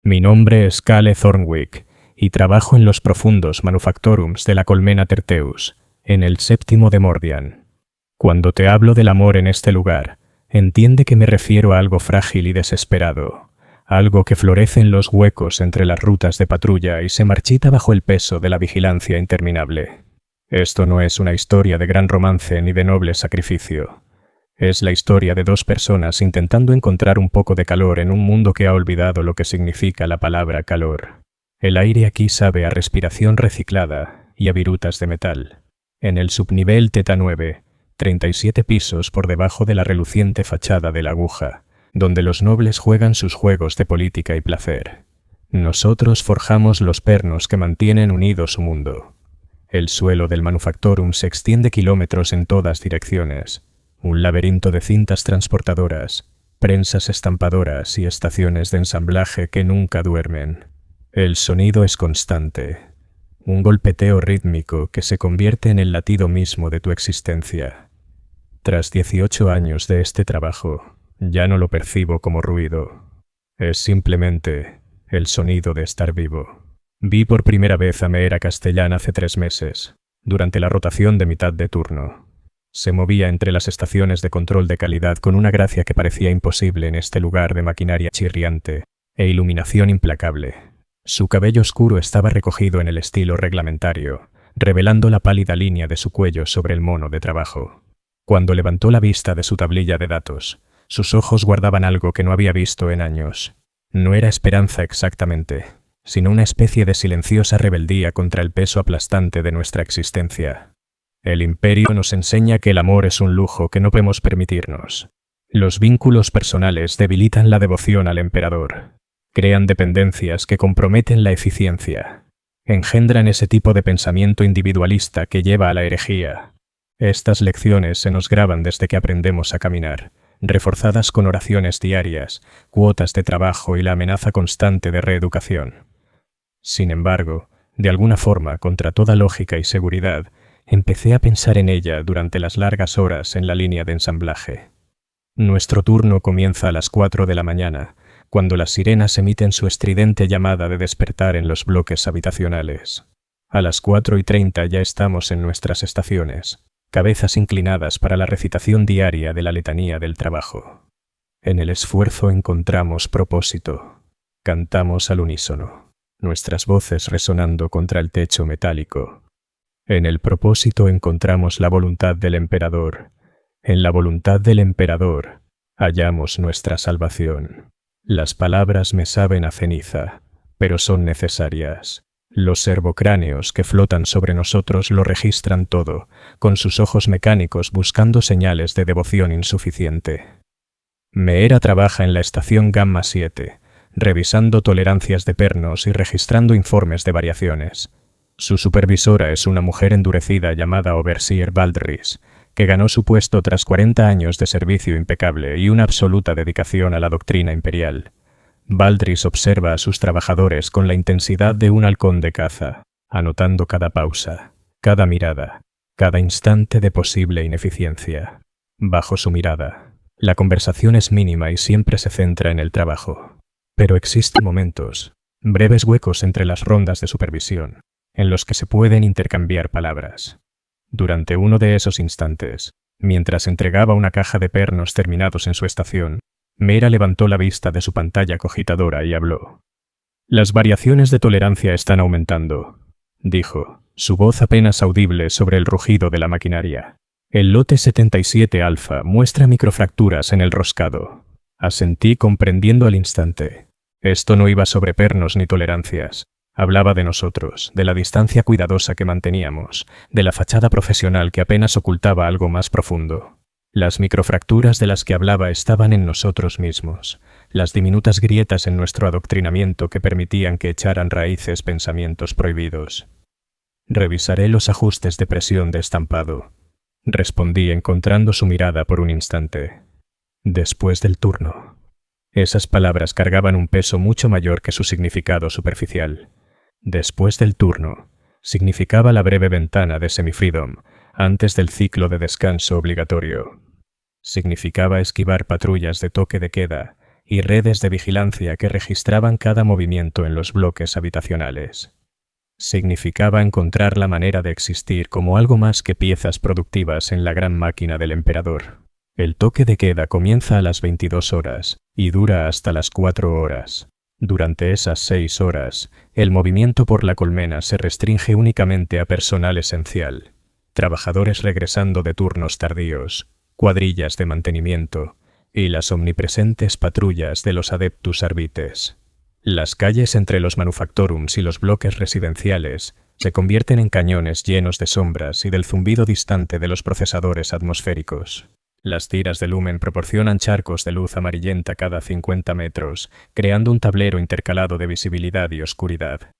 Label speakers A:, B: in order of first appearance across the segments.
A: Mi nombre es Cale Thornwick y trabajo en los profundos manufactorums de la colmena Terteus, en el séptimo de Mordian. Cuando te hablo del amor en este lugar, entiende que me refiero a algo frágil y desesperado, algo que florece en los huecos entre las rutas de patrulla y se marchita bajo el peso de la vigilancia interminable. Esto no es una historia de gran romance ni de noble sacrificio. Es la historia de dos personas intentando encontrar un poco de calor en un mundo que ha olvidado lo que significa la palabra calor. El aire aquí sabe a respiración reciclada y a virutas de metal. En el subnivel Teta 9, 37 pisos por debajo de la reluciente fachada de la aguja, donde los nobles juegan sus juegos de política y placer. Nosotros forjamos los pernos que mantienen unido su mundo. El suelo del manufactorum se extiende kilómetros en todas direcciones. Un laberinto de cintas transportadoras, prensas estampadoras y estaciones de ensamblaje que nunca duermen. El sonido es constante, un golpeteo rítmico que se convierte en el latido mismo de tu existencia. Tras 18 años de este trabajo, ya no lo percibo como ruido. Es simplemente el sonido de estar vivo. Vi por primera vez a Meera Castellán hace 3 meses, durante la rotación de mitad de turno. Se movía entre las estaciones de control de calidad con una gracia que parecía imposible en este lugar de maquinaria chirriante e iluminación implacable. Su cabello oscuro estaba recogido en el estilo reglamentario, revelando la pálida línea de su cuello sobre el mono de trabajo. Cuando levantó la vista de su tablilla de datos, sus ojos guardaban algo que no había visto en años. No era esperanza exactamente, sino una especie de silenciosa rebeldía contra el peso aplastante de nuestra existencia. El imperio nos enseña que el amor es un lujo que no podemos permitirnos. Los vínculos personales debilitan la devoción al emperador. Crean dependencias que comprometen la eficiencia. Engendran ese tipo de pensamiento individualista que lleva a la herejía. Estas lecciones se nos graban desde que aprendemos a caminar, reforzadas con oraciones diarias, cuotas de trabajo y la amenaza constante de reeducación. Sin embargo, de alguna forma, contra toda lógica y seguridad, empecé a pensar en ella durante las largas horas en la línea de ensamblaje. Nuestro turno comienza a las 4 de la mañana, cuando las sirenas emiten su estridente llamada de despertar en los bloques habitacionales. A las 4:30 ya estamos en nuestras estaciones, cabezas inclinadas para la recitación diaria de la letanía del trabajo. En el esfuerzo encontramos propósito. Cantamos al unísono, nuestras voces resonando contra el techo metálico. En el propósito encontramos la voluntad del emperador. En la voluntad del emperador hallamos nuestra salvación. Las palabras me saben a ceniza, pero son necesarias. Los servocráneos que flotan sobre nosotros lo registran todo, con sus ojos mecánicos buscando señales de devoción insuficiente. Meera trabaja en la estación Gamma 7, revisando tolerancias de pernos y registrando informes de variaciones. Su supervisora es una mujer endurecida llamada Overseer Baldris, que ganó su puesto tras 40 años de servicio impecable y una absoluta dedicación a la doctrina imperial. Baldris observa a sus trabajadores con la intensidad de un halcón de caza, anotando cada pausa, cada mirada, cada instante de posible ineficiencia. Bajo su mirada, la conversación es mínima y siempre se centra en el trabajo. Pero existen momentos, breves huecos entre las rondas de supervisión, en los que se pueden intercambiar palabras. Durante uno de esos instantes, mientras entregaba una caja de pernos terminados en su estación, Meera levantó la vista de su pantalla cogitadora y habló. «Las variaciones de tolerancia están aumentando», dijo, su voz apenas audible sobre el rugido de la maquinaria. «El lote 77 alfa muestra microfracturas en el roscado». Asentí comprendiendo al instante. Esto no iba sobre pernos ni tolerancias. Hablaba de nosotros, de la distancia cuidadosa que manteníamos, de la fachada profesional que apenas ocultaba algo más profundo. Las microfracturas de las que hablaba estaban en nosotros mismos, las diminutas grietas en nuestro adoctrinamiento que permitían que echaran raíces pensamientos prohibidos. «Revisaré los ajustes de presión de estampado», respondí encontrando su mirada por un instante. «Después del turno». Esas palabras cargaban un peso mucho mayor que su significado superficial. Después del turno significaba la breve ventana de semifreedom antes del ciclo de descanso obligatorio. Significaba esquivar patrullas de toque de queda y redes de vigilancia que registraban cada movimiento en los bloques habitacionales. Significaba encontrar la manera de existir como algo más que piezas productivas en la gran máquina del emperador. El toque de queda comienza a las 22 horas y dura hasta las 4 horas. Durante esas 6 horas, el movimiento por la colmena se restringe únicamente a personal esencial, trabajadores regresando de turnos tardíos, cuadrillas de mantenimiento y las omnipresentes patrullas de los Adeptus Arbites. Las calles entre los manufactorums y los bloques residenciales se convierten en cañones llenos de sombras y del zumbido distante de los procesadores atmosféricos. Las tiras de lumen proporcionan charcos de luz amarillenta cada 50 metros, creando un tablero intercalado de visibilidad y oscuridad.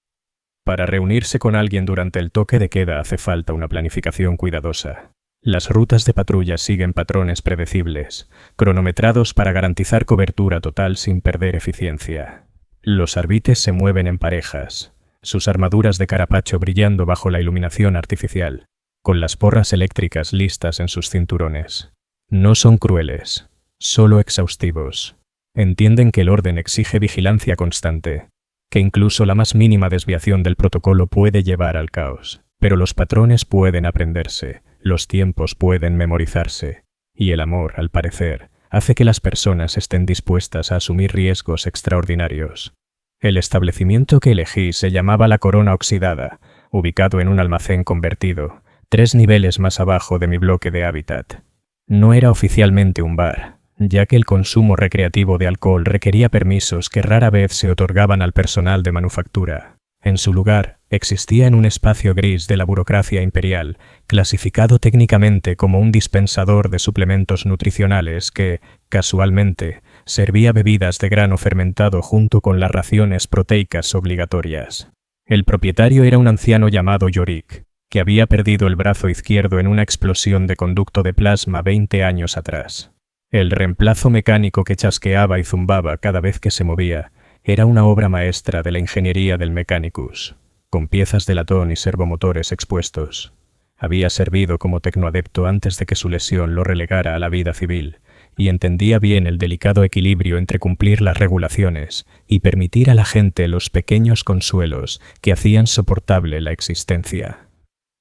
A: Para reunirse con alguien durante el toque de queda hace falta una planificación cuidadosa. Las rutas de patrulla siguen patrones predecibles, cronometrados para garantizar cobertura total sin perder eficiencia. Los arbites se mueven en parejas, sus armaduras de carapacho brillando bajo la iluminación artificial, con las porras eléctricas listas en sus cinturones. No son crueles, solo exhaustivos. Entienden que el orden exige vigilancia constante, que incluso la más mínima desviación del protocolo puede llevar al caos. Pero los patrones pueden aprenderse, los tiempos pueden memorizarse, y el amor, al parecer, hace que las personas estén dispuestas a asumir riesgos extraordinarios. El establecimiento que elegí se llamaba La Corona Oxidada, ubicado en un almacén convertido, 3 niveles más abajo de mi bloque de hábitat. No era oficialmente un bar, ya que el consumo recreativo de alcohol requería permisos que rara vez se otorgaban al personal de manufactura. En su lugar, existía en un espacio gris de la burocracia imperial, clasificado técnicamente como un dispensador de suplementos nutricionales que, casualmente, servía bebidas de grano fermentado junto con las raciones proteicas obligatorias. El propietario era un anciano llamado Yorick, que había perdido el brazo izquierdo en una explosión de conducto de plasma 20 años atrás. El reemplazo mecánico que chasqueaba y zumbaba cada vez que se movía era una obra maestra de la ingeniería del Mechanicus, con piezas de latón y servomotores expuestos. Había servido como tecnoadepto antes de que su lesión lo relegara a la vida civil, y entendía bien el delicado equilibrio entre cumplir las regulaciones y permitir a la gente los pequeños consuelos que hacían soportable la existencia.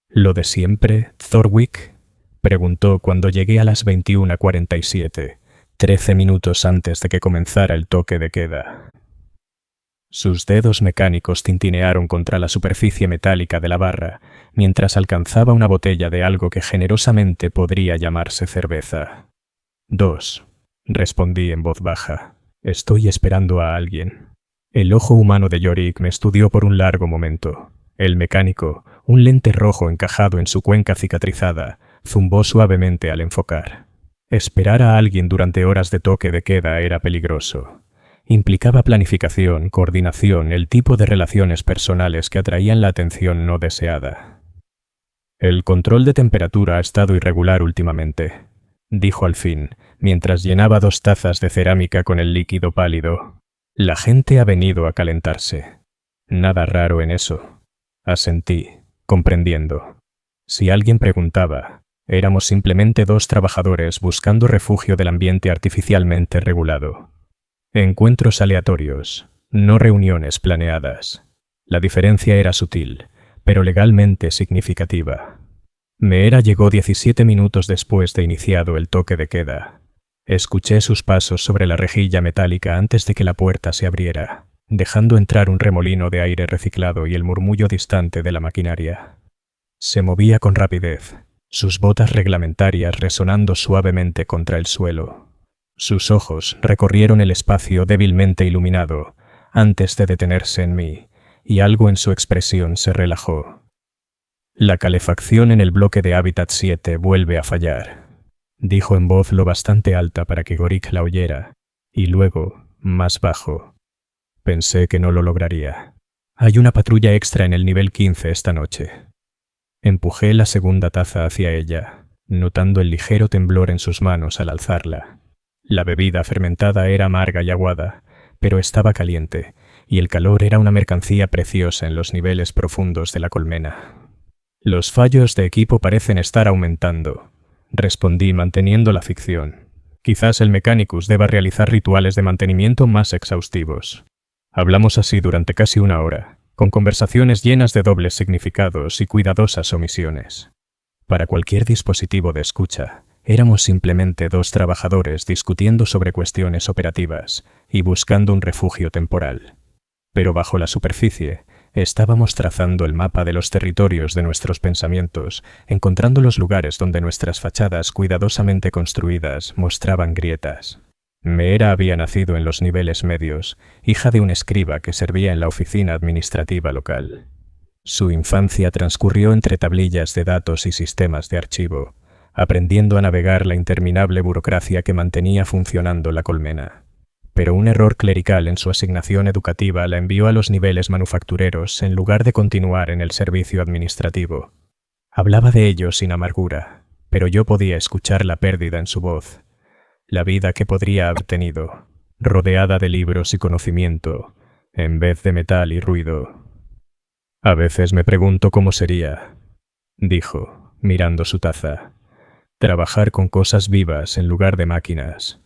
A: ¿Lo de siempre, Thorwick?, preguntó cuando llegué a las 21:47, 13 minutos antes de que comenzara el toque de queda. Sus dedos mecánicos tintinearon contra la superficie metálica de la barra, mientras alcanzaba una botella de algo que generosamente podría llamarse cerveza. 2. Respondí en voz baja. Estoy esperando a alguien. El ojo humano de Yorick me estudió por un largo momento. El mecánico, un lente rojo encajado en su cuenca cicatrizada, zumbó suavemente al enfocar. Esperar a alguien durante horas de toque de queda era peligroso. Implicaba planificación, coordinación, el tipo de relaciones personales que atraían la atención no deseada. El control de temperatura ha estado irregular últimamente, dijo al fin, mientras llenaba 2 tazas de cerámica con el líquido pálido. La gente ha venido a calentarse. Nada raro en eso. Asentí, comprendiendo. Si alguien preguntaba, éramos simplemente 2 trabajadores buscando refugio del ambiente artificialmente regulado. Encuentros aleatorios, no reuniones planeadas. La diferencia era sutil, pero legalmente significativa. Meera llegó 17 minutos después de iniciado el toque de queda. Escuché sus pasos sobre la rejilla metálica antes de que la puerta se abriera, dejando entrar un remolino de aire reciclado y el murmullo distante de la maquinaria. Se movía con rapidez, sus botas reglamentarias resonando suavemente contra el suelo. Sus ojos recorrieron el espacio débilmente iluminado antes de detenerse en mí, y algo en su expresión se relajó. La calefacción en el bloque de Hábitat 7 vuelve a fallar, dijo en voz lo bastante alta para que Yorick la oyera, y luego, más bajo. Pensé que no lo lograría. Hay una patrulla extra en el nivel 15 esta noche. Empujé la segunda taza hacia ella, notando el ligero temblor en sus manos al alzarla. La bebida fermentada era amarga y aguada, pero estaba caliente, y el calor era una mercancía preciosa en los niveles profundos de la colmena. Los fallos de equipo parecen estar aumentando, respondí manteniendo la ficción. Quizás el Mechanicus deba realizar rituales de mantenimiento más exhaustivos. Hablamos así durante casi una hora, con conversaciones llenas de dobles significados y cuidadosas omisiones. Para cualquier dispositivo de escucha, éramos simplemente dos trabajadores discutiendo sobre cuestiones operativas y buscando un refugio temporal. Pero bajo la superficie, estábamos trazando el mapa de los territorios de nuestros pensamientos, encontrando los lugares donde nuestras fachadas cuidadosamente construidas mostraban grietas. Meera había nacido en los niveles medios, hija de un escriba que servía en la oficina administrativa local. Su infancia transcurrió entre tablillas de datos y sistemas de archivo, aprendiendo a navegar la interminable burocracia que mantenía funcionando la colmena. Pero un error clerical en su asignación educativa la envió a los niveles manufactureros en lugar de continuar en el servicio administrativo. Hablaba de ello sin amargura, pero yo podía escuchar la pérdida en su voz, la vida que podría haber tenido, rodeada de libros y conocimiento, en vez de metal y ruido. A veces me pregunto cómo sería, dijo, mirando su taza, trabajar con cosas vivas en lugar de máquinas,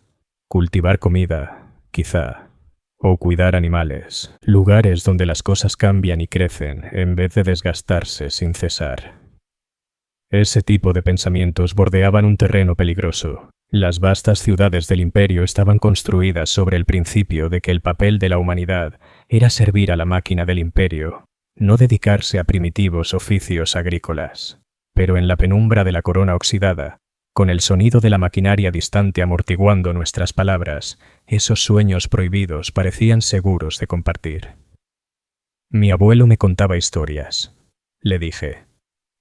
A: cultivar comida, quizá, o cuidar animales, lugares donde las cosas cambian y crecen en vez de desgastarse sin cesar. Ese tipo de pensamientos bordeaban un terreno peligroso. Las vastas ciudades del imperio estaban construidas sobre el principio de que el papel de la humanidad era servir a la máquina del imperio, no dedicarse a primitivos oficios agrícolas. Pero en la penumbra de la corona oxidada, con el sonido de la maquinaria distante amortiguando nuestras palabras, esos sueños prohibidos parecían seguros de compartir. Mi abuelo me contaba historias, le dije,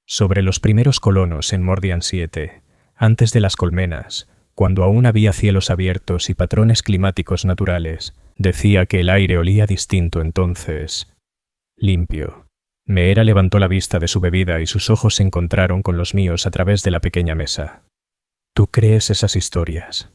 A: sobre los primeros colonos en Mordian 7, antes de las colmenas, cuando aún había cielos abiertos y patrones climáticos naturales. Decía que el aire olía distinto entonces, limpio. Meera levantó la vista de su bebida y sus ojos se encontraron con los míos a través de la pequeña mesa. ¿Tú crees esas historias?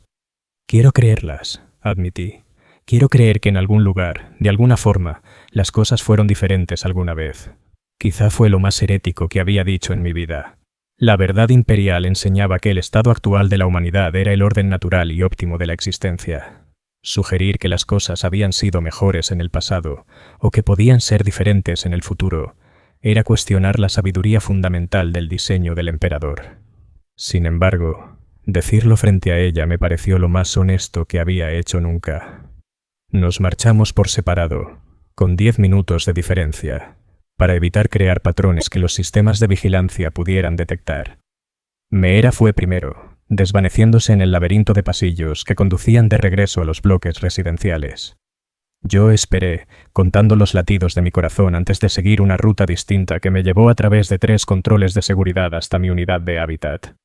A: Quiero creerlas, admití. Quiero creer que en algún lugar, de alguna forma, las cosas fueron diferentes alguna vez. Quizá fue lo más herético que había dicho en mi vida. La verdad imperial enseñaba que el estado actual de la humanidad era el orden natural y óptimo de la existencia. Sugerir que las cosas habían sido mejores en el pasado, o que podían ser diferentes en el futuro, era cuestionar la sabiduría fundamental del diseño del emperador. Sin embargo, decirlo frente a ella me pareció lo más honesto que había hecho nunca. Nos marchamos por separado, con 10 minutos de diferencia, para evitar crear patrones que los sistemas de vigilancia pudieran detectar. Meera fue primero, desvaneciéndose en el laberinto de pasillos que conducían de regreso a los bloques residenciales. Yo esperé, contando los latidos de mi corazón antes de seguir una ruta distinta que me llevó a través de 3 controles de seguridad hasta mi unidad de hábitat.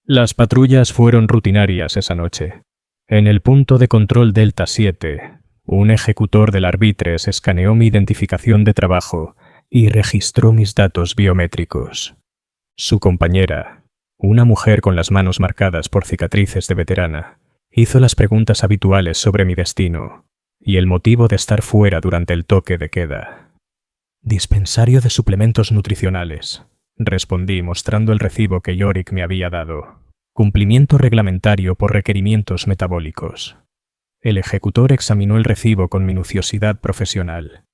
A: Las patrullas fueron rutinarias esa noche. En el punto de control Delta 7, un ejecutor del Arbitres escaneó mi identificación de trabajo y registró mis datos biométricos. Su compañera, una mujer con las manos marcadas por cicatrices de veterana, hizo las preguntas habituales sobre mi destino y el motivo de estar fuera durante el toque de queda. Dispensario de suplementos nutricionales, respondí mostrando el recibo que Yorick me había dado. Cumplimiento reglamentario por requerimientos metabólicos. El ejecutor examinó el recibo con minuciosidad profesional.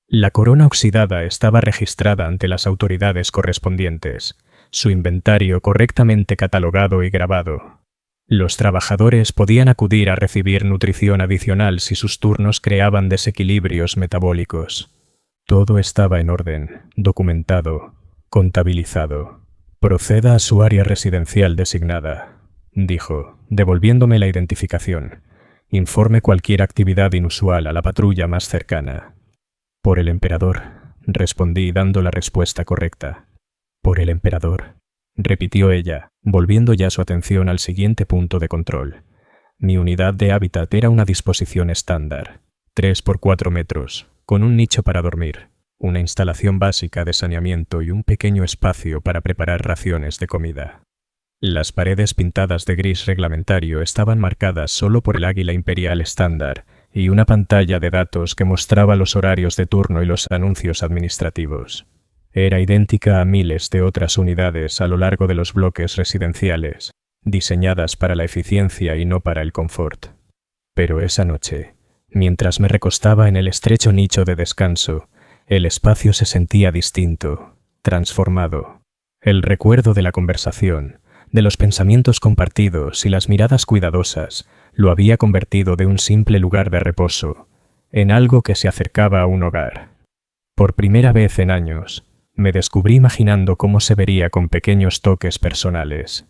A: La corona oxidada estaba registrada ante las autoridades correspondientes, su inventario correctamente catalogado y grabado. Los trabajadores podían acudir a recibir nutrición adicional si sus turnos creaban desequilibrios metabólicos. Todo estaba en orden, documentado, contabilizado. Proceda a su área residencial designada, dijo, devolviéndome la identificación. Informe cualquier actividad inusual a la patrulla más cercana. Por el emperador, respondí dando la respuesta correcta. Por el emperador, repitió ella, volviendo ya su atención al siguiente punto de control. Mi unidad de hábitat era una disposición estándar, 3 por 4 metros, con un nicho para dormir, una instalación básica de saneamiento y un pequeño espacio para preparar raciones de comida. Las paredes pintadas de gris reglamentario estaban marcadas solo por el águila imperial estándar y una pantalla de datos que mostraba los horarios de turno y los anuncios administrativos. Era idéntica a miles de otras unidades a lo largo de los bloques residenciales, diseñadas para la eficiencia y no para el confort. Pero esa noche, mientras me recostaba en el estrecho nicho de descanso, el espacio se sentía distinto, transformado. El recuerdo de la conversación, de los pensamientos compartidos y las miradas cuidadosas, lo había convertido de un simple lugar de reposo en algo que se acercaba a un hogar. Por primera vez en años, me descubrí imaginando cómo se vería con pequeños toques personales.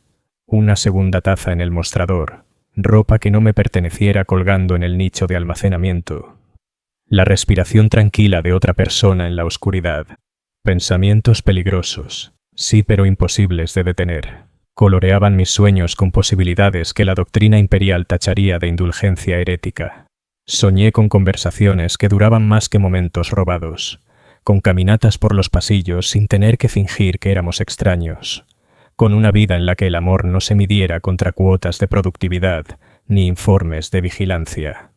A: Una segunda taza en el mostrador, ropa que no me perteneciera colgando en el nicho de almacenamiento. La respiración tranquila de otra persona en la oscuridad. Pensamientos peligrosos, sí pero imposibles de detener. Coloreaban mis sueños con posibilidades que la doctrina imperial tacharía de indulgencia herética. Soñé con conversaciones que duraban más que momentos robados, con caminatas por los pasillos sin tener que fingir que éramos extraños, con una vida en la que el amor no se midiera contra cuotas de productividad ni informes de vigilancia.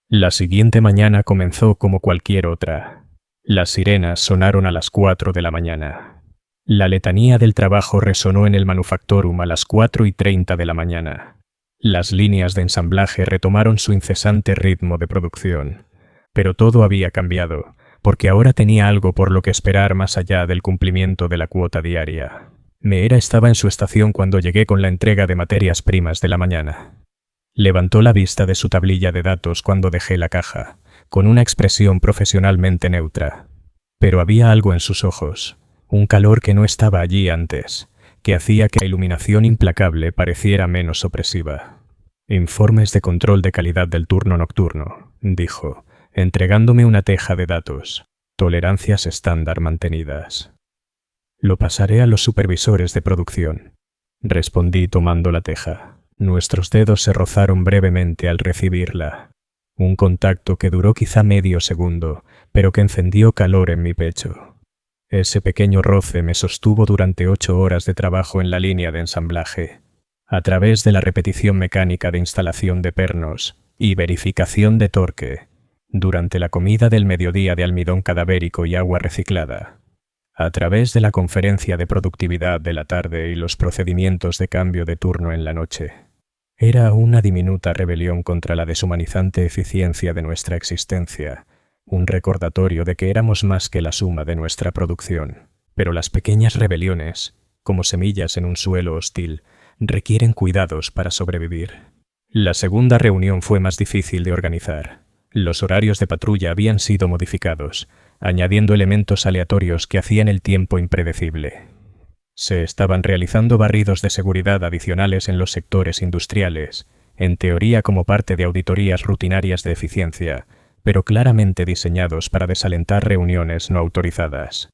A: La siguiente mañana comenzó como cualquier otra. Las sirenas sonaron a las 4 de la mañana. La letanía del trabajo resonó en el Manufactorum a las 4:30 de la mañana. Las líneas de ensamblaje retomaron su incesante ritmo de producción. Pero todo había cambiado, porque ahora tenía algo por lo que esperar más allá del cumplimiento de la cuota diaria. Meera estaba en su estación cuando llegué con la entrega de materias primas de la mañana. Levantó la vista de su tablilla de datos cuando dejé la caja, con una expresión profesionalmente neutra. Pero había algo en sus ojos, un calor que no estaba allí antes, que hacía que la iluminación implacable pareciera menos opresiva. «Informes de control de calidad del turno nocturno», dijo, entregándome una teja de datos. «Tolerancias estándar mantenidas». «Lo pasaré a los supervisores de producción», respondí tomando la teja. Nuestros dedos se rozaron brevemente al recibirla. Un contacto que duró quizá medio segundo, pero que encendió calor en mi pecho. Ese pequeño roce me sostuvo durante 8 horas de trabajo en la línea de ensamblaje, a través de la repetición mecánica de instalación de pernos y verificación de torque, durante la comida del mediodía de almidón cadavérico y agua reciclada, a través de la conferencia de productividad de la tarde y los procedimientos de cambio de turno en la noche. Era una diminuta rebelión contra la deshumanizante eficiencia de nuestra existencia, un recordatorio de que éramos más que la suma de nuestra producción. Pero las pequeñas rebeliones, como semillas en un suelo hostil, requieren cuidados para sobrevivir. La segunda reunión fue más difícil de organizar. Los horarios de patrulla habían sido modificados, añadiendo elementos aleatorios que hacían el tiempo impredecible. Se estaban realizando barridos de seguridad adicionales en los sectores industriales, en teoría como parte de auditorías rutinarias de eficiencia, pero claramente diseñados para desalentar reuniones no autorizadas.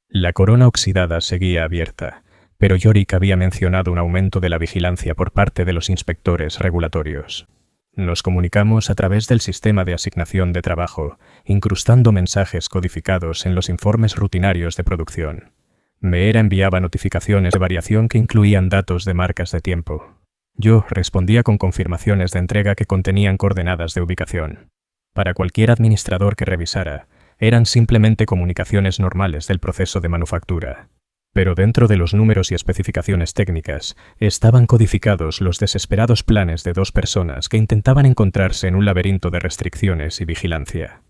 A: La corona oxidada seguía abierta, pero Yorick había mencionado un aumento de la vigilancia por parte de los inspectores regulatorios. Nos comunicamos a través del sistema de asignación de trabajo, incrustando mensajes codificados en los informes rutinarios de producción. Meera enviaba notificaciones de variación que incluían datos de marcas de tiempo. Yo respondía con confirmaciones de entrega que contenían coordenadas de ubicación. Para cualquier administrador que revisara, eran simplemente comunicaciones normales del proceso de manufactura. Pero dentro de los números y especificaciones técnicas estaban codificados los desesperados planes de 2 personas que intentaban encontrarse en un laberinto de restricciones y vigilancia.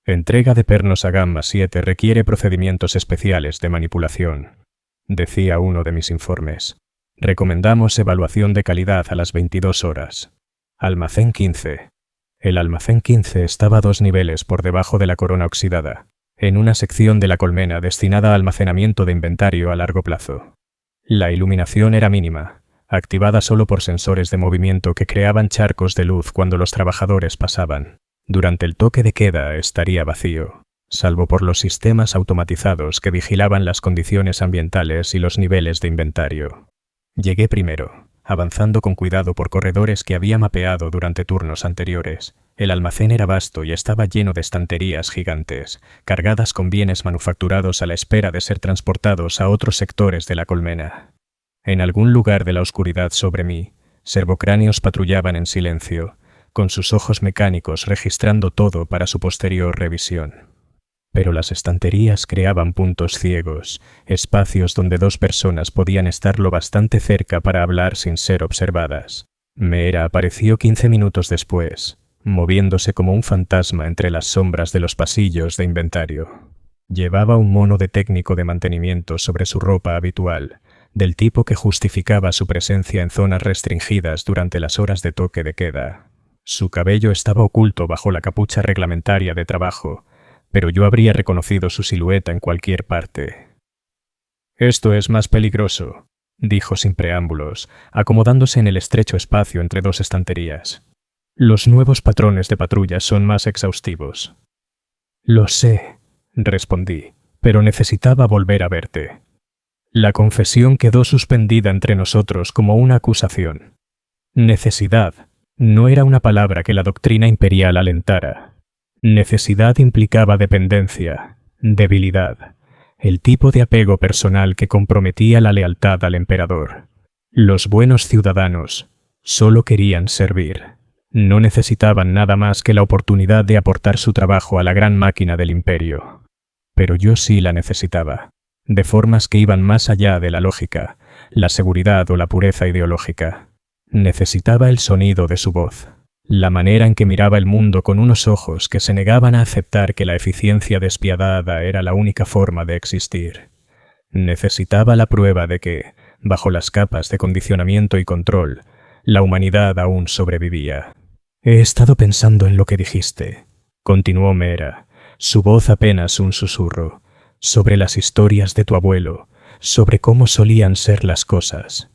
A: Entrega de pernos a Gamma 7 requiere procedimientos especiales de manipulación, decía uno de mis informes. Recomendamos evaluación de calidad a las 22 horas. Almacén 15. El almacén 15 estaba 2 niveles por debajo de la corona oxidada, en una sección de la colmena destinada a almacenamiento de inventario a largo plazo. La iluminación era mínima, activada solo por sensores de movimiento que creaban charcos de luz cuando los trabajadores pasaban. Durante el toque de queda estaría vacío, salvo por los sistemas automatizados que vigilaban las condiciones ambientales y los niveles de inventario. Llegué primero, avanzando con cuidado por corredores que había mapeado durante turnos anteriores. El almacén era vasto y estaba lleno de estanterías gigantes, cargadas con bienes manufacturados a la espera de ser transportados a otros sectores de la colmena. En algún lugar de la oscuridad sobre mí, servocráneos patrullaban en silencio, con sus ojos mecánicos registrando todo para su posterior revisión. pero las estanterías creaban puntos ciegos, espacios donde dos personas podían estar lo bastante cerca para hablar sin ser observadas. Meera apareció 15 minutos después, moviéndose como un fantasma entre las sombras de los pasillos de inventario. Llevaba un mono de técnico de mantenimiento sobre su ropa habitual, del tipo que justificaba su presencia en zonas restringidas durante las horas de toque de queda. Su cabello estaba oculto bajo la capucha reglamentaria de trabajo, pero yo habría reconocido su silueta en cualquier parte. «Esto es más peligroso», dijo sin preámbulos, acomodándose en el estrecho espacio entre dos estanterías. «Los nuevos patrones de patrulla son más exhaustivos». «Lo sé», respondí, «pero necesitaba volver a verte». La confesión quedó suspendida entre nosotros como una acusación. Necesidad no era una palabra que la doctrina imperial alentara. Necesidad implicaba dependencia, debilidad, el tipo de apego personal que comprometía la lealtad al emperador. Los buenos ciudadanos solo querían servir. No necesitaban nada más que la oportunidad de aportar su trabajo a la gran máquina del imperio. Pero yo sí la necesitaba, de formas que iban más allá de la lógica, la seguridad o la pureza ideológica. Necesitaba el sonido de su voz, la manera en que miraba el mundo con unos ojos que se negaban a aceptar que la eficiencia despiadada era la única forma de existir. Necesitaba la prueba de que, bajo las capas de condicionamiento y control, la humanidad aún sobrevivía. «He estado pensando en lo que dijiste», continuó Meera, su voz apenas un susurro, «sobre las historias de tu abuelo, sobre cómo solían ser las cosas».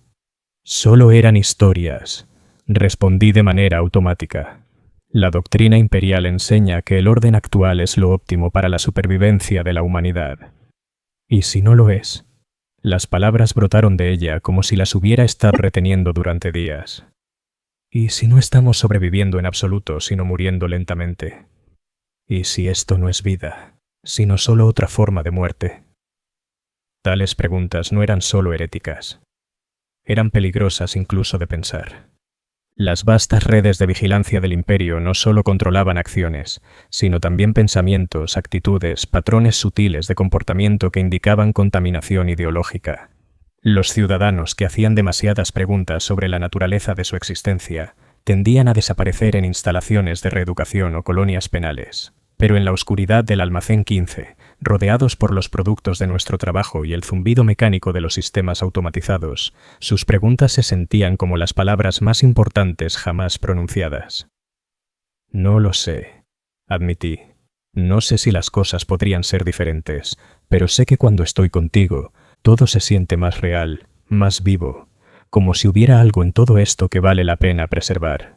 A: «Solo eran historias», respondí de manera automática. La doctrina imperial enseña que el orden actual es lo óptimo para la supervivencia de la humanidad. ¿Y si no lo es? Las palabras brotaron de ella como si las hubiera estado reteniendo durante días. ¿Y si no estamos sobreviviendo en absoluto, sino muriendo lentamente? ¿Y si esto no es vida, sino solo otra forma de muerte? Tales preguntas no eran solo heréticas. Eran peligrosas incluso de pensar. Las vastas redes de vigilancia del imperio no solo controlaban acciones, sino también pensamientos, actitudes, patrones sutiles de comportamiento que indicaban contaminación ideológica. Los ciudadanos que hacían demasiadas preguntas sobre la naturaleza de su existencia tendían a desaparecer en instalaciones de reeducación o colonias penales. Pero en la oscuridad del almacén 15, rodeados por los productos de nuestro trabajo y el zumbido mecánico de los sistemas automatizados, sus preguntas se sentían como las palabras más importantes jamás pronunciadas. «No lo sé», admití. «No sé si las cosas podrían ser diferentes, pero sé que cuando estoy contigo, todo se siente más real, más vivo, como si hubiera algo en todo esto que vale la pena preservar».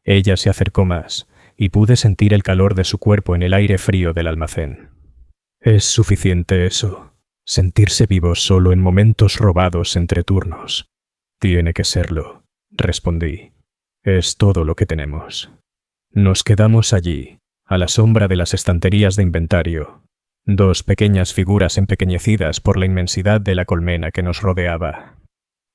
A: Ella se acercó más, y pude sentir el calor de su cuerpo en el aire frío del almacén. «¿Es suficiente eso? Sentirse vivo solo en momentos robados entre turnos». «Tiene que serlo», respondí. «Es todo lo que tenemos». Nos quedamos allí, a la sombra de las estanterías de inventario, dos pequeñas figuras empequeñecidas por la inmensidad de la colmena que nos rodeaba.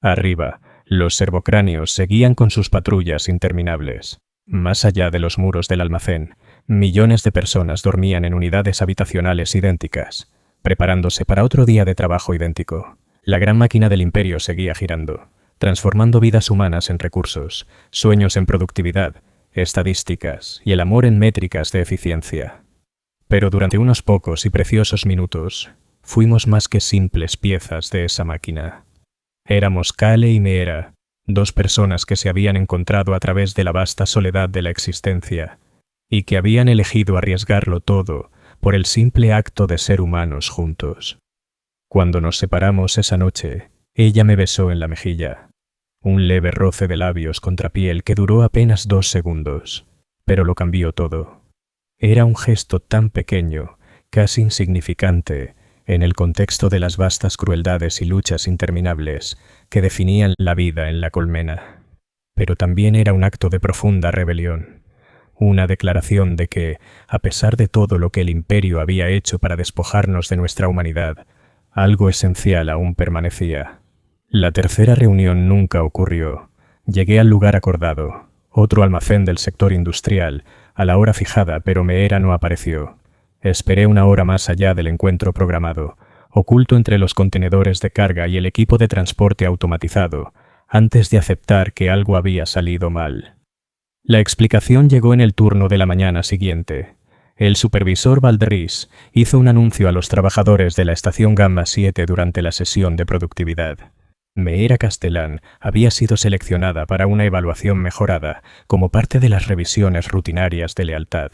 A: Arriba, los servocráneos seguían con sus patrullas interminables. Más allá de los muros del almacén, millones de personas dormían en unidades habitacionales idénticas, preparándose para otro día de trabajo idéntico. La gran máquina del imperio seguía girando, transformando vidas humanas en recursos, sueños en productividad, estadísticas y el amor en métricas de eficiencia. Pero durante unos pocos y preciosos minutos, fuimos más que simples piezas de esa máquina. Éramos Kale y Meera, dos personas que se habían encontrado a través de la vasta soledad de la existencia y que habían elegido arriesgarlo todo por el simple acto de ser humanos juntos. Cuando nos separamos esa noche, ella me besó en la mejilla. Un leve roce de labios contra piel que duró apenas 2 segundos, pero lo cambió todo. Era un gesto tan pequeño, casi insignificante, en el contexto de las vastas crueldades y luchas interminables que definían la vida en la colmena. Pero también era un acto de profunda rebelión, una declaración de que, a pesar de todo lo que el imperio había hecho para despojarnos de nuestra humanidad, algo esencial aún permanecía. La tercera reunión nunca ocurrió. Llegué al lugar acordado, otro almacén del sector industrial, a la hora fijada, pero Meera no apareció. Esperé una hora más allá del encuentro programado, oculto entre los contenedores de carga y el equipo de transporte automatizado, antes de aceptar que algo había salido mal. La explicación llegó en el turno de la mañana siguiente. El supervisor Valdris hizo un anuncio a los trabajadores de la estación Gamma 7 durante la sesión de productividad. Meera Castellán había sido seleccionada para una evaluación mejorada como parte de las revisiones rutinarias de lealtad.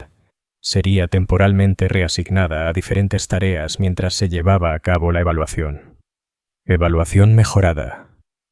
A: Sería temporalmente reasignada a diferentes tareas mientras se llevaba a cabo la evaluación. Evaluación mejorada.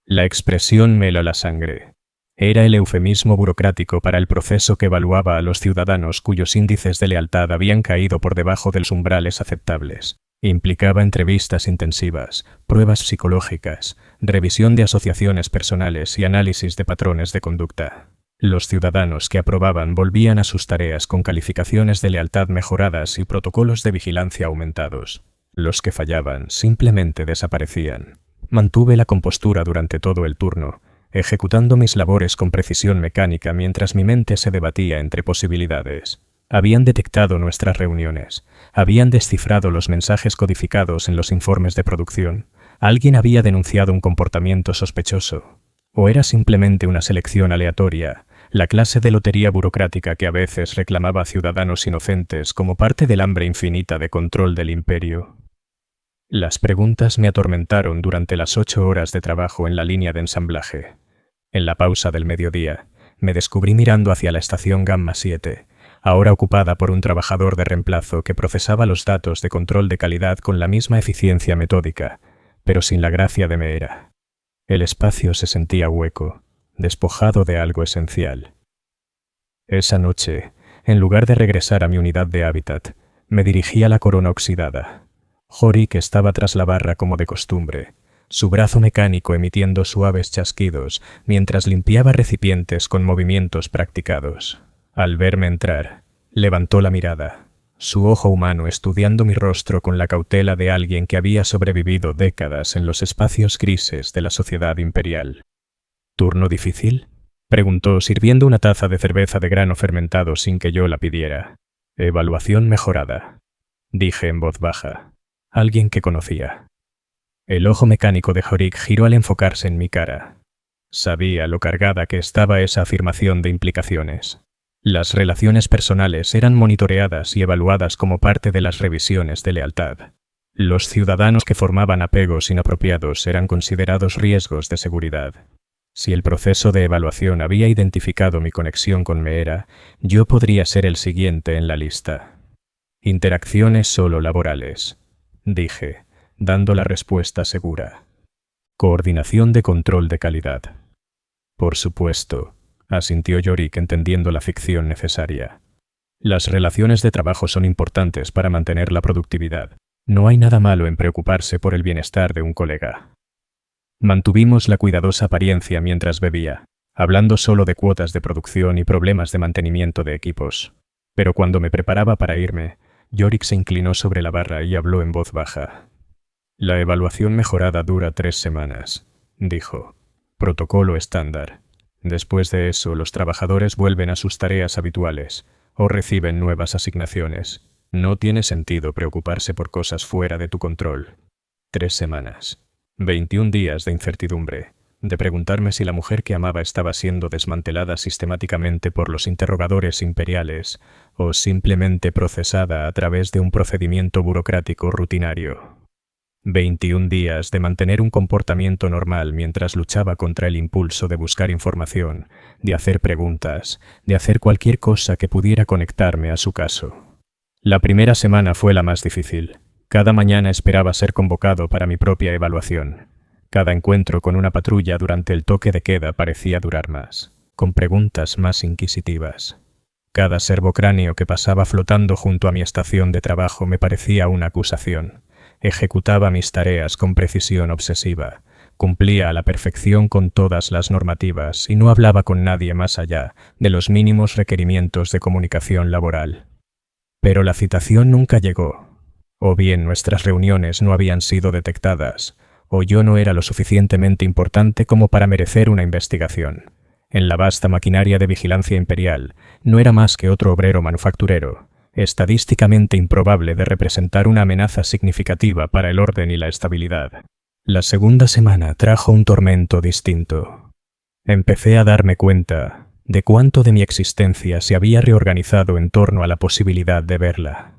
A: La expresión me heló la sangre. Era el eufemismo burocrático para el proceso que evaluaba a los ciudadanos cuyos índices de lealtad habían caído por debajo de los umbrales aceptables. Implicaba entrevistas intensivas, pruebas psicológicas, revisión de asociaciones personales y análisis de patrones de conducta. Los ciudadanos que aprobaban volvían a sus tareas con calificaciones de lealtad mejoradas y protocolos de vigilancia aumentados. Los que fallaban simplemente desaparecían. Mantuve la compostura durante todo el turno, ejecutando mis labores con precisión mecánica mientras mi mente se debatía entre posibilidades. Habían detectado nuestras reuniones, habían descifrado los mensajes codificados en los informes de producción, alguien había denunciado un comportamiento sospechoso, o era simplemente una selección aleatoria, la clase de lotería burocrática que a veces reclamaba a ciudadanos inocentes como parte del hambre infinita de control del imperio. Las preguntas me atormentaron durante las 8 horas de trabajo en la línea de ensamblaje. En la pausa del mediodía, me descubrí mirando hacia la estación Gamma 7, ahora ocupada por un trabajador de reemplazo que procesaba los datos de control de calidad con la misma eficiencia metódica, pero sin la gracia de Meera. El espacio se sentía hueco, despojado de algo esencial. Esa noche, en lugar de regresar a mi unidad de hábitat, me dirigí a la corona oxidada. Jorik estaba tras la barra como de costumbre, su brazo mecánico emitiendo suaves chasquidos mientras limpiaba recipientes con movimientos practicados. Al verme entrar, levantó la mirada, su ojo humano estudiando mi rostro con la cautela de alguien que había sobrevivido décadas en los espacios grises de la sociedad imperial. ¿Turno difícil?, preguntó sirviendo una taza de cerveza de grano fermentado sin que yo la pidiera. Evaluación mejorada, dije en voz baja. Alguien que conocía. El ojo mecánico de Jorik giró al enfocarse en mi cara. Sabía lo cargada que estaba esa afirmación de implicaciones. Las relaciones personales eran monitoreadas y evaluadas como parte de las revisiones de lealtad. Los ciudadanos que formaban apegos inapropiados eran considerados riesgos de seguridad. Si el proceso de evaluación había identificado mi conexión con Meera, yo podría ser el siguiente en la lista. Interacciones solo laborales, dije, dando la respuesta segura. Coordinación de control de calidad. Por supuesto, asintió Jorik entendiendo la ficción necesaria. Las relaciones de trabajo son importantes para mantener la productividad. No hay nada malo en preocuparse por el bienestar de un colega. Mantuvimos la cuidadosa apariencia mientras bebía, hablando solo de cuotas de producción y problemas de mantenimiento de equipos. Pero cuando me preparaba para irme, Jorik se inclinó sobre la barra y habló en voz baja. La evaluación mejorada dura 3 semanas, dijo. Protocolo estándar. Después de eso, los trabajadores vuelven a sus tareas habituales o reciben nuevas asignaciones. No tiene sentido preocuparse por cosas fuera de tu control. 3 semanas. 21 días de incertidumbre, de preguntarme si la mujer que amaba estaba siendo desmantelada sistemáticamente por los interrogadores imperiales o simplemente procesada a través de un procedimiento burocrático rutinario. 21 días de mantener un comportamiento normal mientras luchaba contra el impulso de buscar información, de hacer preguntas, de hacer cualquier cosa que pudiera conectarme a su caso. La primera semana fue la más difícil. Cada mañana esperaba ser convocado para mi propia evaluación. Cada encuentro con una patrulla durante el toque de queda parecía durar más, con preguntas más inquisitivas. Cada servocráneo que pasaba flotando junto a mi estación de trabajo me parecía una acusación. Ejecutaba mis tareas con precisión obsesiva, cumplía a la perfección con todas las normativas y no hablaba con nadie más allá de los mínimos requerimientos de comunicación laboral. Pero la citación nunca llegó. O bien nuestras reuniones no habían sido detectadas, o yo no era lo suficientemente importante como para merecer una investigación. En la vasta maquinaria de vigilancia imperial no era más que otro obrero manufacturero, estadísticamente improbable de representar una amenaza significativa para el orden y la estabilidad. La segunda semana trajo un tormento distinto. Empecé a darme cuenta de cuánto de mi existencia se había reorganizado en torno a la posibilidad de verla.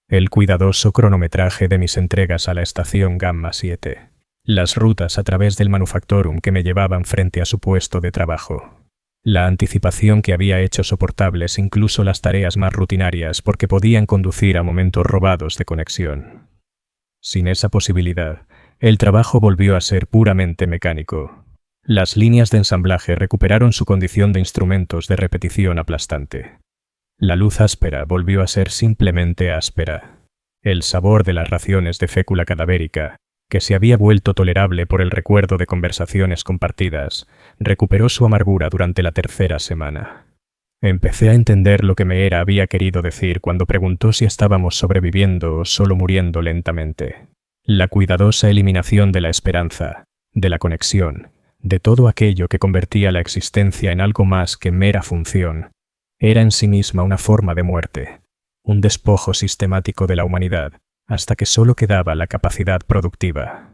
A: El cuidadoso cronometraje de mis entregas a la estación Gamma 7. Las rutas a través del Manufactorum que me llevaban frente a su puesto de trabajo. La anticipación que había hecho soportables incluso las tareas más rutinarias porque podían conducir a momentos robados de conexión. Sin esa posibilidad, el trabajo volvió a ser puramente mecánico. Las líneas de ensamblaje recuperaron su condición de instrumentos de repetición aplastante. La luz áspera volvió a ser simplemente áspera. El sabor de las raciones de fécula cadavérica, que se había vuelto tolerable por el recuerdo de conversaciones compartidas, recuperó su amargura durante la tercera semana. Empecé a entender lo que Meera había querido decir cuando preguntó si estábamos sobreviviendo o solo muriendo lentamente. La cuidadosa eliminación de la esperanza, de la conexión, de todo aquello que convertía la existencia en algo más que mera función, era en sí misma una forma de muerte, un despojo sistemático de la humanidad, hasta que solo quedaba la capacidad productiva.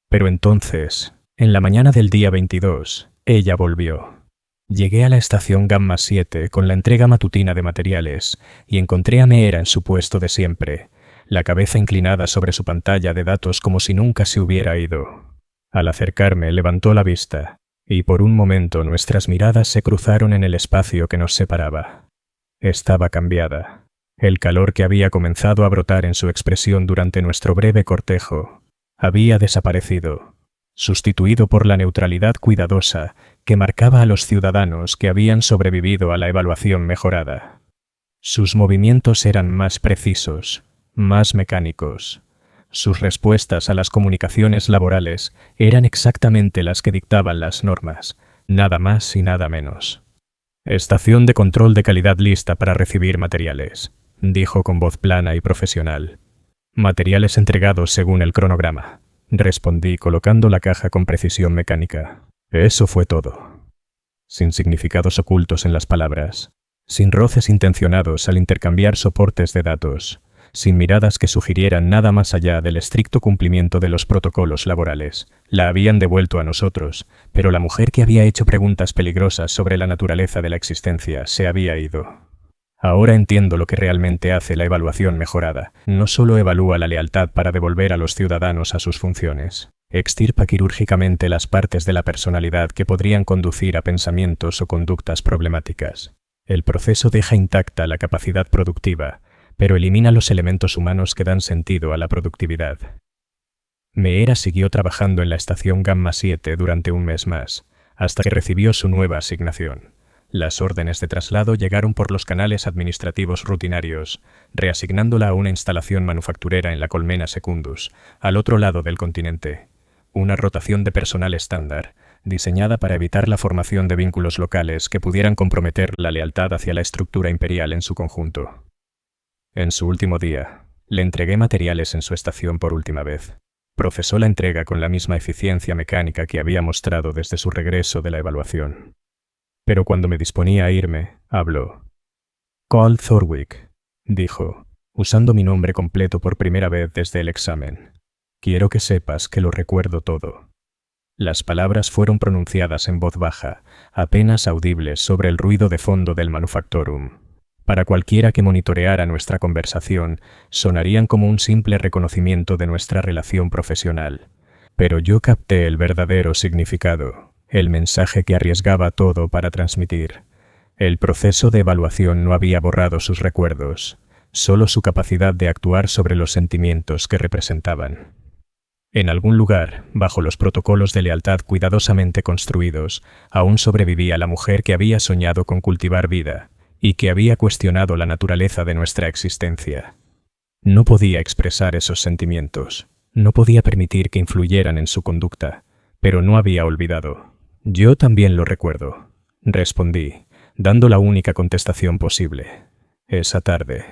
A: Pero entonces, en la mañana del día 22, ella volvió. Llegué a la estación Gamma 7 con la entrega matutina de materiales y encontré a Meera en su puesto de siempre, la cabeza inclinada sobre su pantalla de datos como si nunca se hubiera ido. Al acercarme, levantó la vista, y por un momento nuestras miradas se cruzaron en el espacio que nos separaba. Estaba cambiada. El calor que había comenzado a brotar en su expresión durante nuestro breve cortejo había desaparecido, sustituido por la neutralidad cuidadosa que marcaba a los ciudadanos que habían sobrevivido a la evaluación mejorada. Sus movimientos eran más precisos, más mecánicos. Sus respuestas a las comunicaciones laborales eran exactamente las que dictaban las normas, nada más y nada menos. Estación de control de calidad lista para recibir materiales, dijo con voz plana y profesional. Materiales entregados según el cronograma, respondí colocando la caja con precisión mecánica. Eso fue todo. Sin significados ocultos en las palabras, sin roces intencionados al intercambiar soportes de datos, sin miradas que sugirieran nada más allá del estricto cumplimiento de los protocolos laborales. La habían devuelto a nosotros, pero la mujer que había hecho preguntas peligrosas sobre la naturaleza de la existencia se había ido. Ahora entiendo lo que realmente hace la evaluación mejorada. No solo evalúa la lealtad para devolver a los ciudadanos a sus funciones, extirpa quirúrgicamente las partes de la personalidad que podrían conducir a pensamientos o conductas problemáticas. El proceso deja intacta la capacidad productiva, pero elimina los elementos humanos que dan sentido a la productividad. Meera siguió trabajando en la estación Gamma 7 durante un mes más, hasta que recibió su nueva asignación. Las órdenes de traslado llegaron por los canales administrativos rutinarios, reasignándola a una instalación manufacturera en la Colmena Secundus, al otro lado del continente. Una rotación de personal estándar, diseñada para evitar la formación de vínculos locales que pudieran comprometer la lealtad hacia la estructura imperial en su conjunto. En su último día, le entregué materiales en su estación por última vez. Procesó la entrega con la misma eficiencia mecánica que había mostrado desde su regreso de la evaluación. Pero cuando me disponía a irme, habló. Cole Thorwick, dijo, usando mi nombre completo por primera vez desde el examen. Quiero que sepas que lo recuerdo todo. Las palabras fueron pronunciadas en voz baja, apenas audibles sobre el ruido de fondo del Manufactorum. Para cualquiera que monitoreara nuestra conversación, sonarían como un simple reconocimiento de nuestra relación profesional. Pero yo capté el verdadero significado, el mensaje que arriesgaba todo para transmitir. El proceso de evaluación no había borrado sus recuerdos, solo su capacidad de actuar sobre los sentimientos que representaban. En algún lugar, bajo los protocolos de lealtad cuidadosamente construidos, aún sobrevivía la mujer que había soñado con cultivar vida, y que había cuestionado la naturaleza de nuestra existencia. No podía expresar esos sentimientos, no podía permitir que influyeran en su conducta, pero no había olvidado. Yo también lo recuerdo, respondí, dando la única contestación posible. Esa tarde,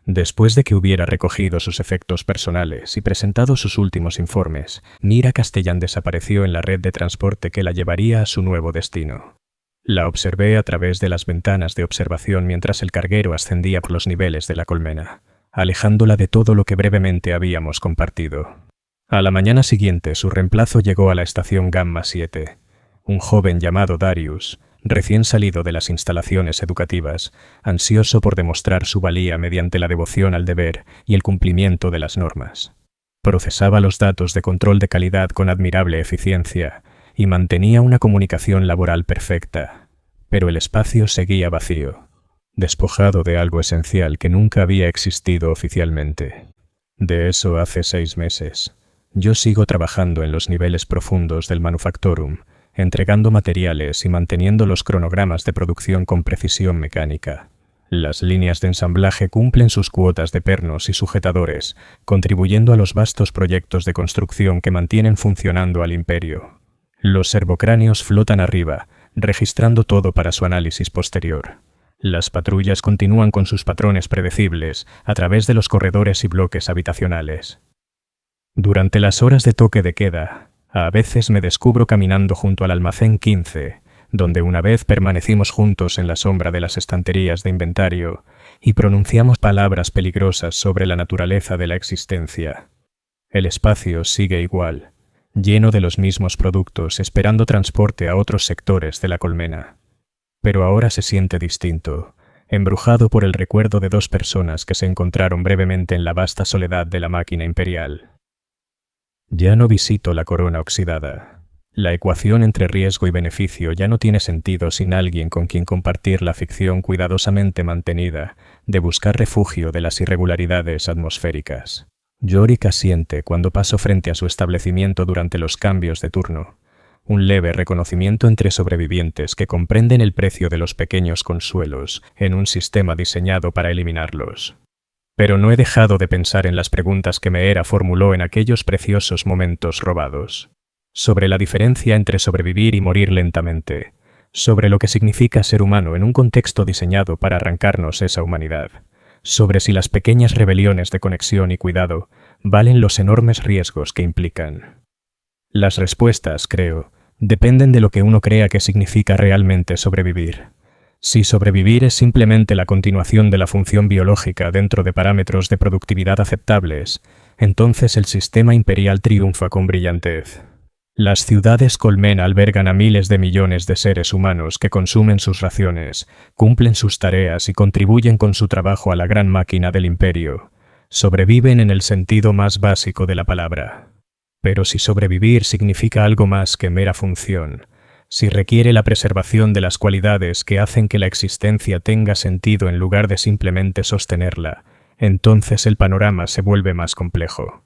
A: después de que hubiera recogido sus efectos personales y presentado sus últimos informes, Mira Castellán desapareció en la red de transporte que la llevaría a su nuevo destino. La observé a través de las ventanas de observación mientras el carguero ascendía por los niveles de la colmena, alejándola de todo lo que brevemente habíamos compartido. A la mañana siguiente, su reemplazo llegó a la estación Gamma 7, un joven llamado Darius, recién salido de las instalaciones educativas, ansioso por demostrar su valía mediante la devoción al deber y el cumplimiento de las normas. Procesaba los datos de control de calidad con admirable eficiencia y mantenía una comunicación laboral perfecta, pero el espacio seguía vacío, despojado de algo esencial que nunca había existido oficialmente. De eso hace 6 meses. Yo sigo trabajando en los niveles profundos del Manufactorum, entregando materiales y manteniendo los cronogramas de producción con precisión mecánica. Las líneas de ensamblaje cumplen sus cuotas de pernos y sujetadores, contribuyendo a los vastos proyectos de construcción que mantienen funcionando al imperio. Los servocráneos flotan arriba, registrando todo para su análisis posterior. Las patrullas continúan con sus patrones predecibles a través de los corredores y bloques habitacionales. Durante las horas de toque de queda, a veces me descubro caminando junto al almacén 15, donde una vez permanecimos juntos en la sombra de las estanterías de inventario y pronunciamos palabras peligrosas sobre la naturaleza de la existencia. El espacio sigue igual, lleno de los mismos productos esperando transporte a otros sectores de la colmena. Pero ahora se siente distinto, embrujado por el recuerdo de 2 personas que se encontraron brevemente en la vasta soledad de la máquina imperial. Ya no visito la corona oxidada. La ecuación entre riesgo y beneficio ya no tiene sentido sin alguien con quien compartir la ficción cuidadosamente mantenida de buscar refugio de las irregularidades atmosféricas. Yorick asiente cuando paso frente a su establecimiento durante los cambios de turno. Un leve reconocimiento entre sobrevivientes que comprenden el precio de los pequeños consuelos en un sistema diseñado para eliminarlos. Pero no he dejado de pensar en las preguntas que Meera formuló en aquellos preciosos momentos robados. Sobre la diferencia entre sobrevivir y morir lentamente. Sobre lo que significa ser humano en un contexto diseñado para arrancarnos esa humanidad. Sobre si las pequeñas rebeliones de conexión y cuidado valen los enormes riesgos que implican. Las respuestas, creo, dependen de lo que uno crea que significa realmente sobrevivir. Si sobrevivir es simplemente la continuación de la función biológica dentro de parámetros de productividad aceptables, entonces el sistema imperial triunfa con brillantez. Las ciudades colmena albergan a miles de millones de seres humanos que consumen sus raciones, cumplen sus tareas y contribuyen con su trabajo a la gran máquina del imperio. Sobreviven en el sentido más básico de la palabra. Pero si sobrevivir significa algo más que mera función, si requiere la preservación de las cualidades que hacen que la existencia tenga sentido en lugar de simplemente sostenerla, entonces el panorama se vuelve más complejo.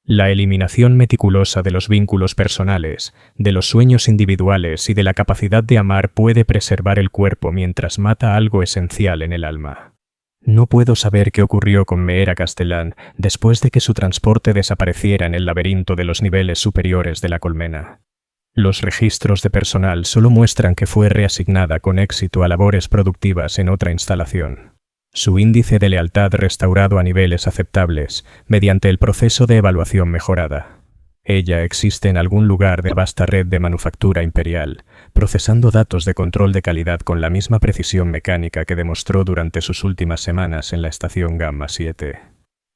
A: La eliminación meticulosa de los vínculos personales, de los sueños individuales y de la capacidad de amar puede preservar el cuerpo mientras mata algo esencial en el alma. No puedo saber qué ocurrió con Meera Castellán después de que su transporte desapareciera en el laberinto de los niveles superiores de la colmena. Los registros de personal solo muestran que fue reasignada con éxito a labores productivas en otra instalación. Su índice de lealtad restaurado a niveles aceptables mediante el proceso de evaluación mejorada. Ella existe en algún lugar de la vasta red de manufactura imperial, procesando datos de control de calidad con la misma precisión mecánica que demostró durante sus últimas semanas en la estación Gamma 7.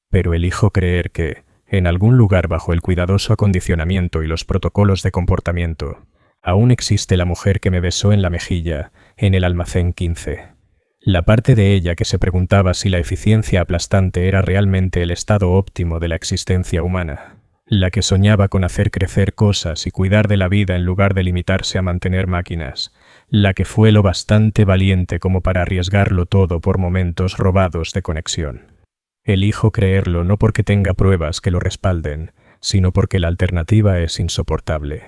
A: Pero elijo creer que, en algún lugar bajo el cuidadoso acondicionamiento y los protocolos de comportamiento, aún existe la mujer que me besó en la mejilla, en el almacén 15. La parte de ella que se preguntaba si la eficiencia aplastante era realmente el estado óptimo de la existencia humana. La que soñaba con hacer crecer cosas y cuidar de la vida en lugar de limitarse a mantener máquinas. La que fue lo bastante valiente como para arriesgarlo todo por momentos robados de conexión. Elijo creerlo no porque tenga pruebas que lo respalden, sino porque la alternativa es insoportable.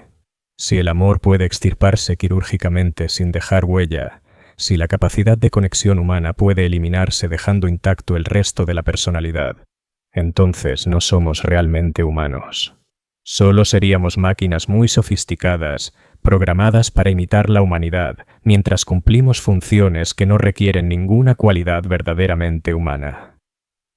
A: Si el amor puede extirparse quirúrgicamente sin dejar huella, si la capacidad de conexión humana puede eliminarse dejando intacto el resto de la personalidad, entonces no somos realmente humanos. Solo seríamos máquinas muy sofisticadas, programadas para imitar la humanidad, mientras cumplimos funciones que no requieren ninguna cualidad verdaderamente humana.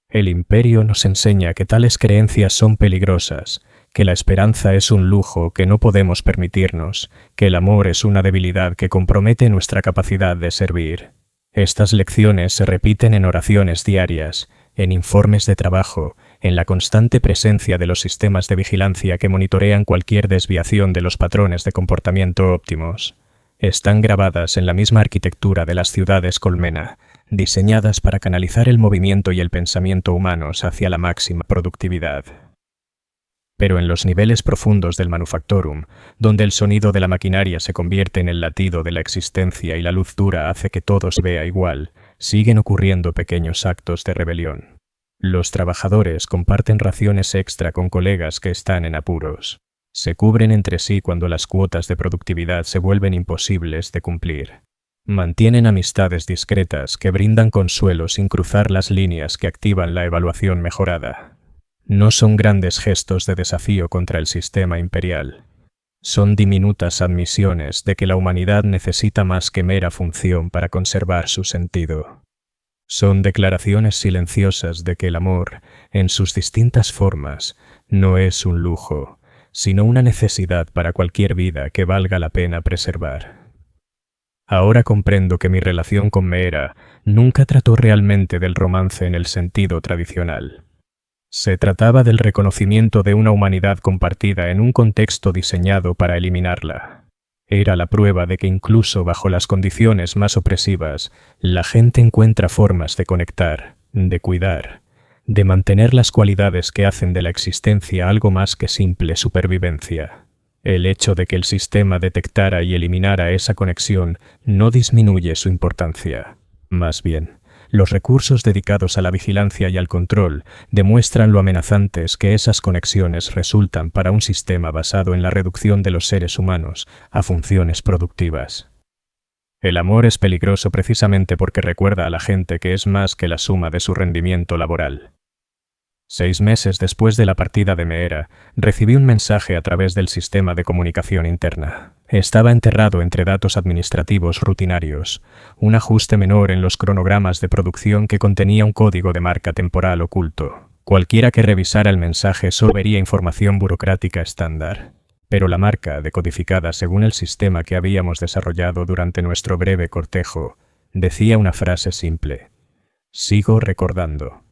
A: El imperio nos enseña que tales creencias son peligrosas, que la esperanza es un lujo que no podemos permitirnos, que el amor es una debilidad que compromete nuestra capacidad de servir. Estas lecciones se repiten en oraciones diarias, en informes de trabajo, en la constante presencia de los sistemas de vigilancia que monitorean cualquier desviación de los patrones de comportamiento óptimos. Están grabadas en la misma arquitectura de las ciudades colmena, diseñadas para canalizar el movimiento y el pensamiento humanos hacia la máxima productividad. Pero en los niveles profundos del Manufactorum, donde el sonido de la maquinaria se convierte en el latido de la existencia y la luz dura hace que todo se vea igual, siguen ocurriendo pequeños actos de rebelión. Los trabajadores comparten raciones extra con colegas que están en apuros. Se cubren entre sí cuando las cuotas de productividad se vuelven imposibles de cumplir. Mantienen amistades discretas que brindan consuelo sin cruzar las líneas que activan la evaluación mejorada. No son grandes gestos de desafío contra el sistema imperial. Son diminutas admisiones de que la humanidad necesita más que mera función para conservar su sentido. Son declaraciones silenciosas de que el amor, en sus distintas formas, no es un lujo, sino una necesidad para cualquier vida que valga la pena preservar. Ahora comprendo que mi relación con Meera nunca trató realmente del romance en el sentido tradicional. Se trataba del reconocimiento de una humanidad compartida en un contexto diseñado para eliminarla. Era la prueba de que incluso bajo las condiciones más opresivas, la gente encuentra formas de conectar, de cuidar, de mantener las cualidades que hacen de la existencia algo más que simple supervivencia. El hecho de que el sistema detectara y eliminara esa conexión no disminuye su importancia. Más bien, los recursos dedicados a la vigilancia y al control demuestran lo amenazantes que esas conexiones resultan para un sistema basado en la reducción de los seres humanos a funciones productivas. El amor es peligroso precisamente porque recuerda a la gente que es más que la suma de su rendimiento laboral. 6 meses después de la partida de Meera, recibí un mensaje a través del sistema de comunicación interna. Estaba enterrado entre datos administrativos rutinarios, un ajuste menor en los cronogramas de producción que contenía un código de marca temporal oculto. Cualquiera que revisara el mensaje solo vería información burocrática estándar. Pero la marca, decodificada según el sistema que habíamos desarrollado durante nuestro breve cortejo, decía una frase simple: «Sigo recordando».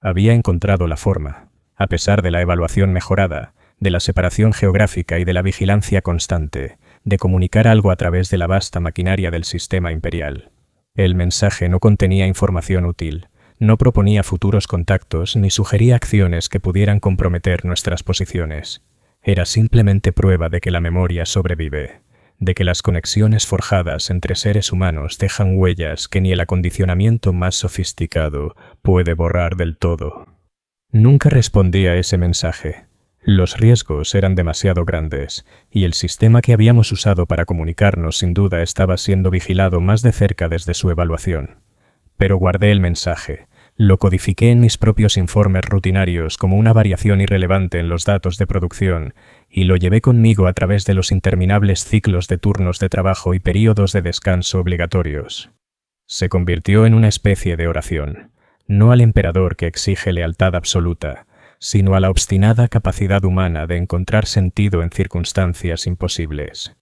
A: Había encontrado la forma, a pesar de la evaluación mejorada, de la separación geográfica y de la vigilancia constante, de comunicar algo a través de la vasta maquinaria del sistema imperial. El mensaje no contenía información útil, no proponía futuros contactos ni sugería acciones que pudieran comprometer nuestras posiciones. Era simplemente prueba de que la memoria sobrevive, de que las conexiones forjadas entre seres humanos dejan huellas que ni el acondicionamiento más sofisticado puede borrar del todo. Nunca respondí a ese mensaje. Los riesgos eran demasiado grandes, y el sistema que habíamos usado para comunicarnos sin duda estaba siendo vigilado más de cerca desde su evaluación. Pero guardé el mensaje. Lo codifiqué en mis propios informes rutinarios como una variación irrelevante en los datos de producción y lo llevé conmigo a través de los interminables ciclos de turnos de trabajo y períodos de descanso obligatorios. Se convirtió en una especie de oración, no al emperador que exige lealtad absoluta, sino a la obstinada capacidad humana de encontrar sentido en circunstancias imposibles.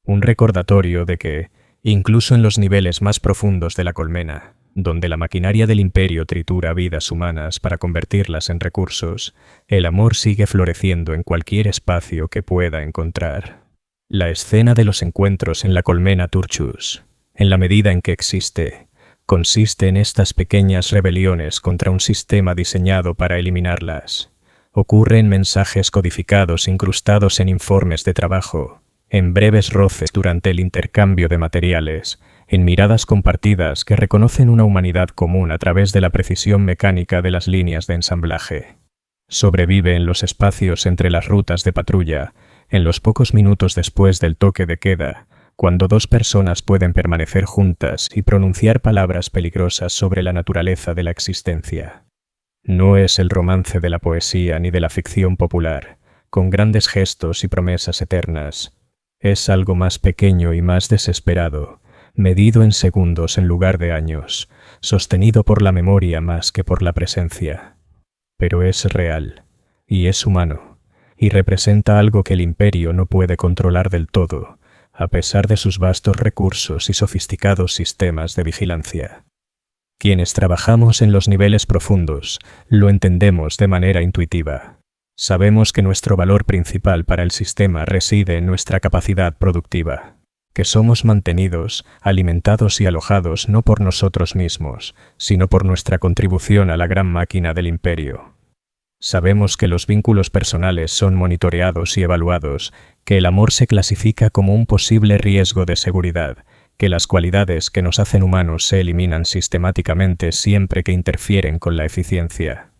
A: Un recordatorio de que, incluso en los niveles más profundos de la colmena, donde la maquinaria del imperio tritura vidas humanas para convertirlas en recursos, el amor sigue floreciendo en cualquier espacio que pueda encontrar. La escena de los encuentros en la colmena Turchus, en la medida en que existe, consiste en estas pequeñas rebeliones contra un sistema diseñado para eliminarlas. Ocurre en mensajes codificados incrustados en informes de trabajo, en breves roces durante el intercambio de materiales, en miradas compartidas que reconocen una humanidad común a través de la precisión mecánica de las líneas de ensamblaje. Sobrevive en los espacios entre las rutas de patrulla, en los pocos minutos después del toque de queda, cuando 2 personas pueden permanecer juntas y pronunciar palabras peligrosas sobre la naturaleza de la existencia. No es el romance de la poesía ni de la ficción popular, con grandes gestos y promesas eternas. Es algo más pequeño y más desesperado, medido en segundos en lugar de años, sostenido por la memoria más que por la presencia. Pero es real, y es humano, y representa algo que el Imperio no puede controlar del todo, a pesar de sus vastos recursos y sofisticados sistemas de vigilancia. Quienes trabajamos en los niveles profundos lo entendemos de manera intuitiva. Sabemos que nuestro valor principal para el sistema reside en nuestra capacidad productiva, que somos mantenidos, alimentados y alojados no por nosotros mismos, sino por nuestra contribución a la gran máquina del Imperio. Sabemos que los vínculos personales son monitoreados y evaluados, que el amor se clasifica como un posible riesgo de seguridad, que las cualidades que nos hacen humanos se eliminan sistemáticamente siempre que interfieren con la eficiencia.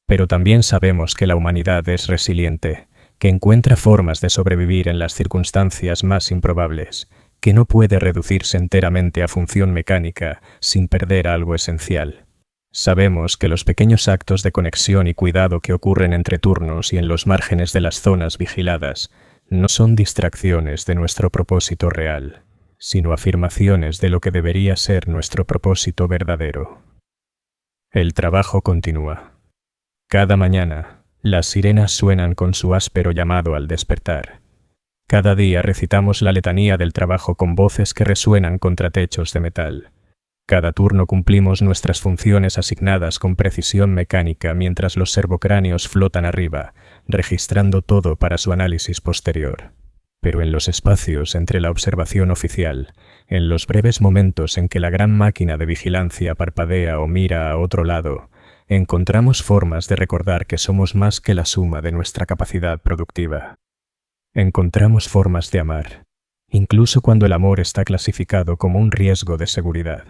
A: Pero también sabemos que la humanidad es resiliente, que encuentra formas de sobrevivir en las circunstancias más improbables, que no puede reducirse enteramente a función mecánica sin perder algo esencial. Sabemos que los pequeños actos de conexión y cuidado que ocurren entre turnos y en los márgenes de las zonas vigiladas no son distracciones de nuestro propósito real, sino afirmaciones de lo que debería ser nuestro propósito verdadero. El trabajo continúa. Cada mañana, las sirenas suenan con su áspero llamado al despertar. Cada día recitamos la letanía del trabajo con voces que resuenan contra techos de metal. Cada turno cumplimos nuestras funciones asignadas con precisión mecánica mientras los servocráneos flotan arriba, registrando todo para su análisis posterior. Pero en los espacios entre la observación oficial, en los breves momentos en que la gran máquina de vigilancia parpadea o mira a otro lado, encontramos formas de recordar que somos más que la suma de nuestra capacidad productiva. Encontramos formas de amar, incluso cuando el amor está clasificado como un riesgo de seguridad.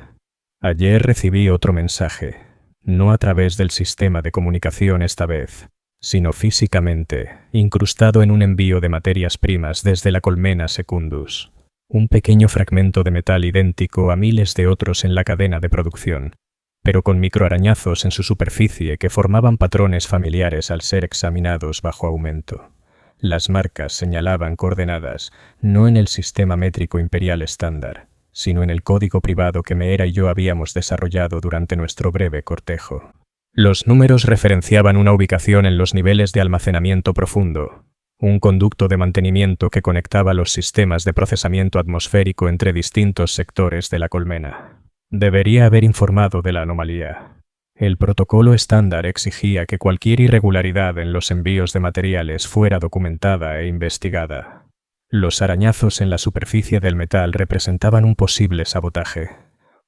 A: Ayer recibí otro mensaje, no a través del sistema de comunicación esta vez, sino físicamente, incrustado en un envío de materias primas desde la colmena Secundus. Un pequeño fragmento de metal idéntico a miles de otros en la cadena de producción, pero con microarañazos en su superficie que formaban patrones familiares al ser examinados bajo aumento. Las marcas señalaban coordenadas, no en el sistema métrico imperial estándar, sino en el código privado que Meera y yo habíamos desarrollado durante nuestro breve cortejo. Los números referenciaban una ubicación en los niveles de almacenamiento profundo, un conducto de mantenimiento que conectaba los sistemas de procesamiento atmosférico entre distintos sectores de la colmena. Debería haber informado de la anomalía. El protocolo estándar exigía que cualquier irregularidad en los envíos de materiales fuera documentada e investigada. Los arañazos en la superficie del metal representaban un posible sabotaje,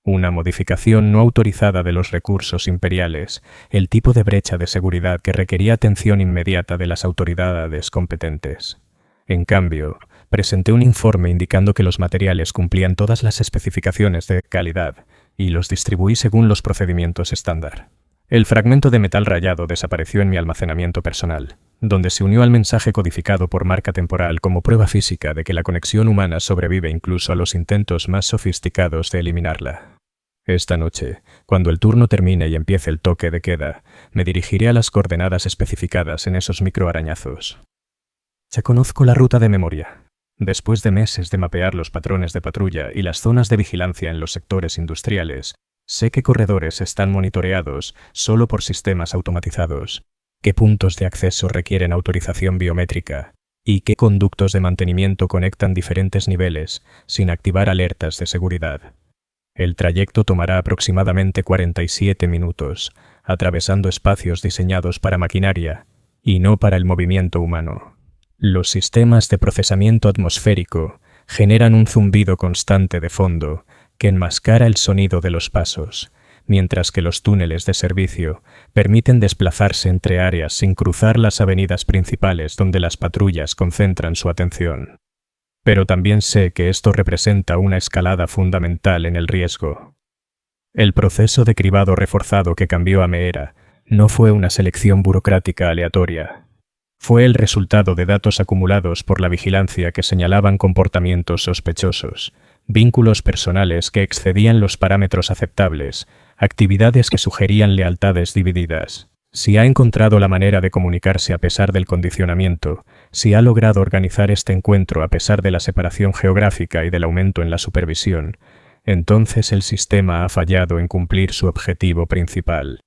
A: una modificación no autorizada de los recursos imperiales, el tipo de brecha de seguridad que requería atención inmediata de las autoridades competentes. En cambio, presenté un informe indicando que los materiales cumplían todas las especificaciones de calidad y los distribuí según los procedimientos estándar. El fragmento de metal rayado desapareció en mi almacenamiento personal, donde se unió al mensaje codificado por marca temporal como prueba física de que la conexión humana sobrevive incluso a los intentos más sofisticados de eliminarla. Esta noche, cuando el turno termine y empiece el toque de queda, me dirigiré a las coordenadas especificadas en esos microarañazos. Ya conozco la ruta de memoria. Después de meses de mapear los patrones de patrulla y las zonas de vigilancia en los sectores industriales, sé qué corredores están monitoreados solo por sistemas automatizados, qué puntos de acceso requieren autorización biométrica y qué conductos de mantenimiento conectan diferentes niveles sin activar alertas de seguridad. El trayecto tomará aproximadamente 47 minutos, atravesando espacios diseñados para maquinaria y no para el movimiento humano. Los sistemas de procesamiento atmosférico generan un zumbido constante de fondo que enmascara el sonido de los pasos, mientras que los túneles de servicio permiten desplazarse entre áreas sin cruzar las avenidas principales donde las patrullas concentran su atención. Pero también sé que esto representa una escalada fundamental en el riesgo. El proceso de cribado reforzado que cambió a Meera no fue una selección burocrática aleatoria. Fue el resultado de datos acumulados por la vigilancia que señalaban comportamientos sospechosos, vínculos personales que excedían los parámetros aceptables, actividades que sugerían lealtades divididas. Si ha encontrado la manera de comunicarse a pesar del condicionamiento, si ha logrado organizar este encuentro a pesar de la separación geográfica y del aumento en la supervisión, entonces el sistema ha fallado en cumplir su objetivo principal.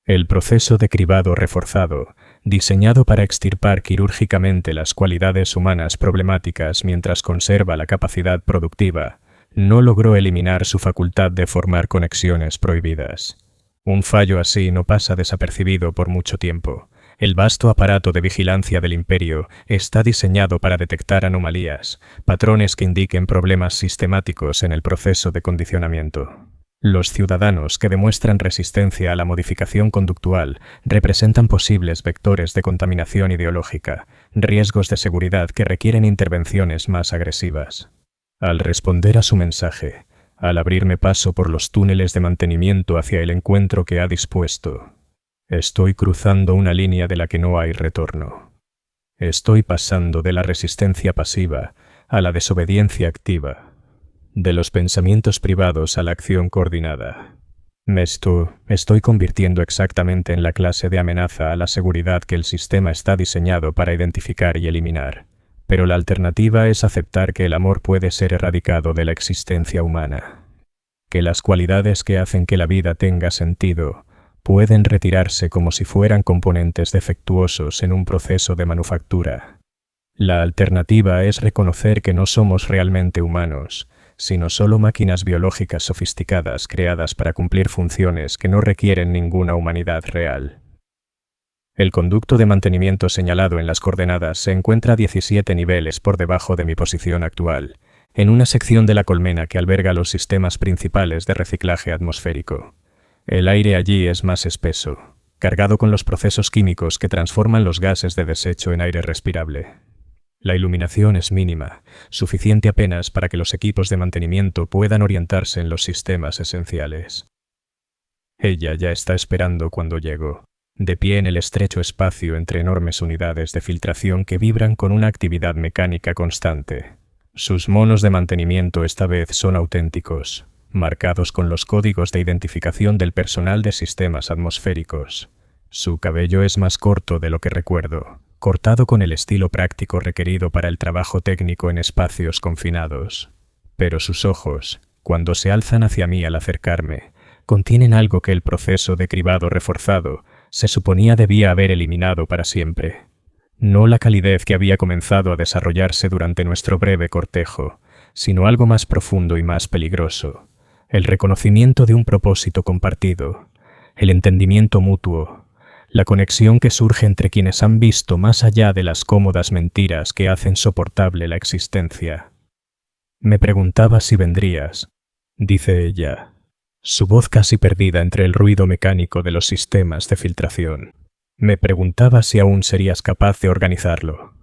A: El proceso de cribado reforzado, diseñado para extirpar quirúrgicamente las cualidades humanas problemáticas mientras conserva la capacidad productiva, no logró eliminar su facultad de formar conexiones prohibidas. Un fallo así no pasa desapercibido por mucho tiempo. El vasto aparato de vigilancia del imperio está diseñado para detectar anomalías, patrones que indiquen problemas sistemáticos en el proceso de condicionamiento. Los ciudadanos que demuestran resistencia a la modificación conductual representan posibles vectores de contaminación ideológica, riesgos de seguridad que requieren intervenciones más agresivas. Al responder a su mensaje, al abrirme paso por los túneles de mantenimiento hacia el encuentro que ha dispuesto, estoy cruzando una línea de la que no hay retorno. Estoy pasando de la resistencia pasiva a la desobediencia activa, de los pensamientos privados a la acción coordinada. Me estoy convirtiendo exactamente en la clase de amenaza a la seguridad que el sistema está diseñado para identificar y eliminar. Pero la alternativa es aceptar que el amor puede ser erradicado de la existencia humana, que las cualidades que hacen que la vida tenga sentido pueden retirarse como si fueran componentes defectuosos en un proceso de manufactura. La alternativa es reconocer que no somos realmente humanos, sino solo máquinas biológicas sofisticadas creadas para cumplir funciones que no requieren ninguna humanidad real. El conducto de mantenimiento señalado en las coordenadas se encuentra a 17 niveles por debajo de mi posición actual, en una sección de la colmena que alberga los sistemas principales de reciclaje atmosférico. El aire allí es más espeso, cargado con los procesos químicos que transforman los gases de desecho en aire respirable. La iluminación es mínima, suficiente apenas para que los equipos de mantenimiento puedan orientarse en los sistemas esenciales. Ella ya está esperando cuando llego, de pie en el estrecho espacio entre enormes unidades de filtración que vibran con una actividad mecánica constante. Sus monos de mantenimiento esta vez son auténticos, marcados con los códigos de identificación del personal de sistemas atmosféricos. Su cabello es más corto de lo que recuerdo, cortado con el estilo práctico requerido para el trabajo técnico en espacios confinados. Pero sus ojos, cuando se alzan hacia mí al acercarme, contienen algo que el proceso de cribado reforzado se suponía debía haber eliminado para siempre. No la calidez que había comenzado a desarrollarse durante nuestro breve cortejo, sino algo más profundo y más peligroso, el reconocimiento de un propósito compartido, el entendimiento mutuo, la conexión que surge entre quienes han visto más allá de las cómodas mentiras que hacen soportable la existencia. Me preguntaba si vendrías, dice ella, su voz casi perdida entre el ruido mecánico de los sistemas de filtración. Me preguntaba si aún serías capaz de organizarlo.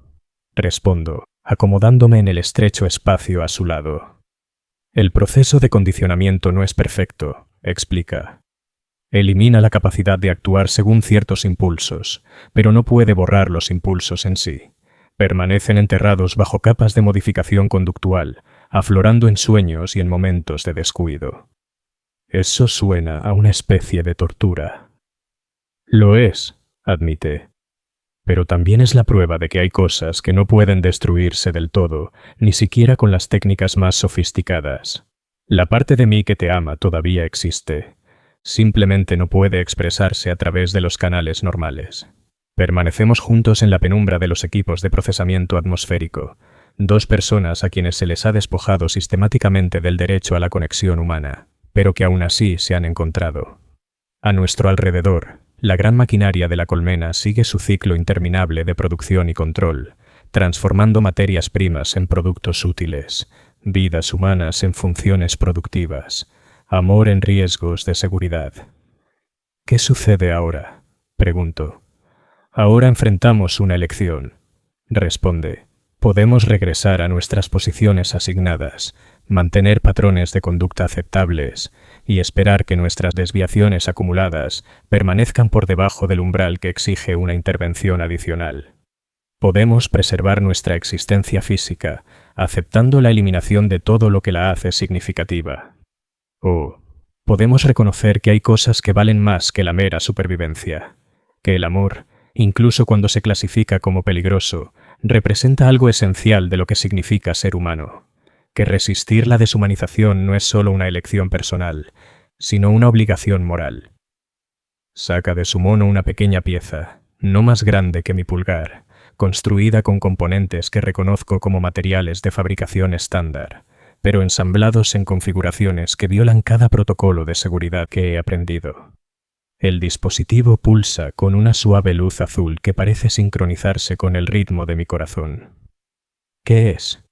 A: Respondo, acomodándome en el estrecho espacio a su lado. El proceso de condicionamiento no es perfecto, explica. Elimina la capacidad de actuar según ciertos impulsos, pero no puede borrar los impulsos en sí. Permanecen enterrados bajo capas de modificación conductual, aflorando en sueños y en momentos de descuido. Eso suena a una especie de tortura. Lo es, admite. Pero también es la prueba de que hay cosas que no pueden destruirse del todo, ni siquiera con las técnicas más sofisticadas. La parte de mí que te ama todavía existe. Simplemente no puede expresarse a través de los canales normales. Permanecemos juntos en la penumbra de los equipos de procesamiento atmosférico, dos personas a quienes se les ha despojado sistemáticamente del derecho a la conexión humana, pero que aún así se han encontrado. A nuestro alrededor, la gran maquinaria de la colmena sigue su ciclo interminable de producción y control, transformando materias primas en productos útiles, vidas humanas en funciones productivas, amor en riesgos de seguridad. ¿Qué sucede ahora?, pregunto. Ahora enfrentamos una elección, responde. Podemos regresar a nuestras posiciones asignadas, mantener patrones de conducta aceptables y esperar que nuestras desviaciones acumuladas permanezcan por debajo del umbral que exige una intervención adicional. Podemos preservar nuestra existencia física, aceptando la eliminación de todo lo que la hace significativa. O podemos reconocer que hay cosas que valen más que la mera supervivencia, que el amor, incluso cuando se clasifica como peligroso, representa algo esencial de lo que significa ser humano, que resistir la deshumanización no es solo una elección personal, sino una obligación moral. Saca de su mono una pequeña pieza, no más grande que mi pulgar, construida con componentes que reconozco como materiales de fabricación estándar, pero ensamblados en configuraciones que violan cada protocolo de seguridad que he aprendido. El dispositivo pulsa con una suave luz azul que parece sincronizarse con el ritmo de mi corazón. ¿Qué es?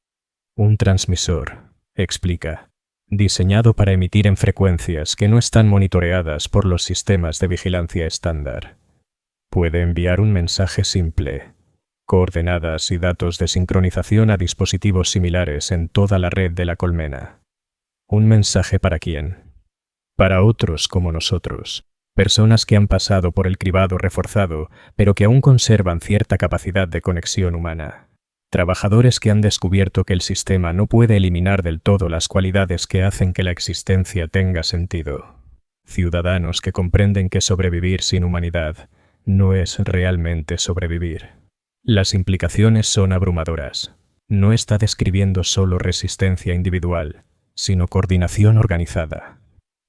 A: Un transmisor, explica, diseñado para emitir en frecuencias que no están monitoreadas por los sistemas de vigilancia estándar. Puede enviar un mensaje simple, coordenadas y datos de sincronización a dispositivos similares en toda la red de la colmena. ¿Un mensaje para quién? Para otros como nosotros, personas que han pasado por el cribado reforzado, pero que aún conservan cierta capacidad de conexión humana. Trabajadores que han descubierto que el sistema no puede eliminar del todo las cualidades que hacen que la existencia tenga sentido. Ciudadanos que comprenden que sobrevivir sin humanidad no es realmente sobrevivir. Las implicaciones son abrumadoras. No está describiendo solo resistencia individual, sino coordinación organizada.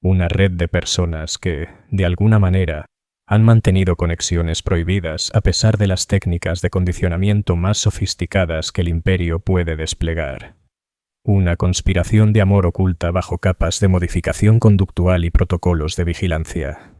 A: Una red de personas que, de alguna manera, han mantenido conexiones prohibidas a pesar de las técnicas de condicionamiento más sofisticadas que el imperio puede desplegar. Una conspiración de amor oculta bajo capas de modificación conductual y protocolos de vigilancia.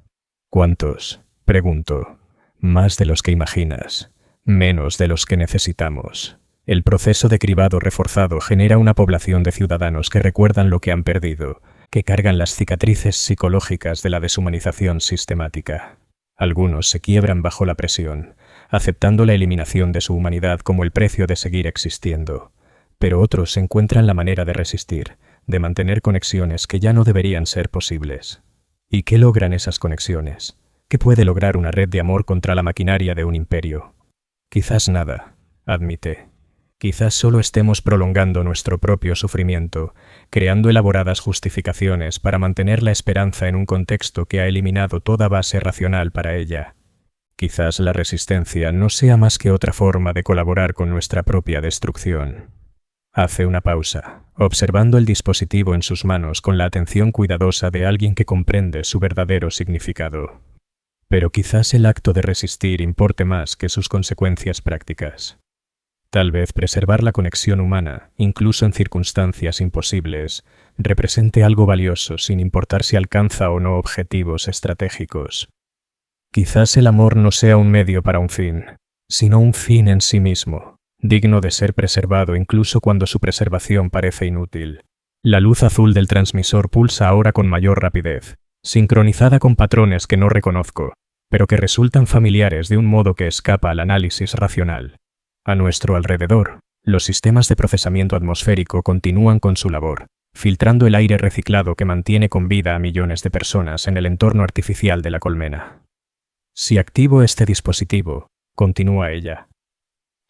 A: ¿Cuántos? Pregunto. Más de los que imaginas, menos de los que necesitamos. El proceso de cribado reforzado genera una población de ciudadanos que recuerdan lo que han perdido, que cargan las cicatrices psicológicas de la deshumanización sistemática. Algunos se quiebran bajo la presión, aceptando la eliminación de su humanidad como el precio de seguir existiendo. Pero otros encuentran la manera de resistir, de mantener conexiones que ya no deberían ser posibles. ¿Y qué logran esas conexiones? ¿Qué puede lograr una red de amor contra la maquinaria de un imperio? Quizás nada, admite. Quizás solo estemos prolongando nuestro propio sufrimiento, creando elaboradas justificaciones para mantener la esperanza en un contexto que ha eliminado toda base racional para ella. Quizás la resistencia no sea más que otra forma de colaborar con nuestra propia destrucción. Hace una pausa, observando el dispositivo en sus manos con la atención cuidadosa de alguien que comprende su verdadero significado. Pero quizás el acto de resistir importe más que sus consecuencias prácticas. Tal vez preservar la conexión humana, incluso en circunstancias imposibles, represente algo valioso sin importar si alcanza o no objetivos estratégicos. Quizás el amor no sea un medio para un fin, sino un fin en sí mismo, digno de ser preservado incluso cuando su preservación parece inútil. La luz azul del transmisor pulsa ahora con mayor rapidez, sincronizada con patrones que no reconozco, pero que resultan familiares de un modo que escapa al análisis racional. A nuestro alrededor, los sistemas de procesamiento atmosférico continúan con su labor, filtrando el aire reciclado que mantiene con vida a millones de personas en el entorno artificial de la colmena. Si activo este dispositivo, continúa ella.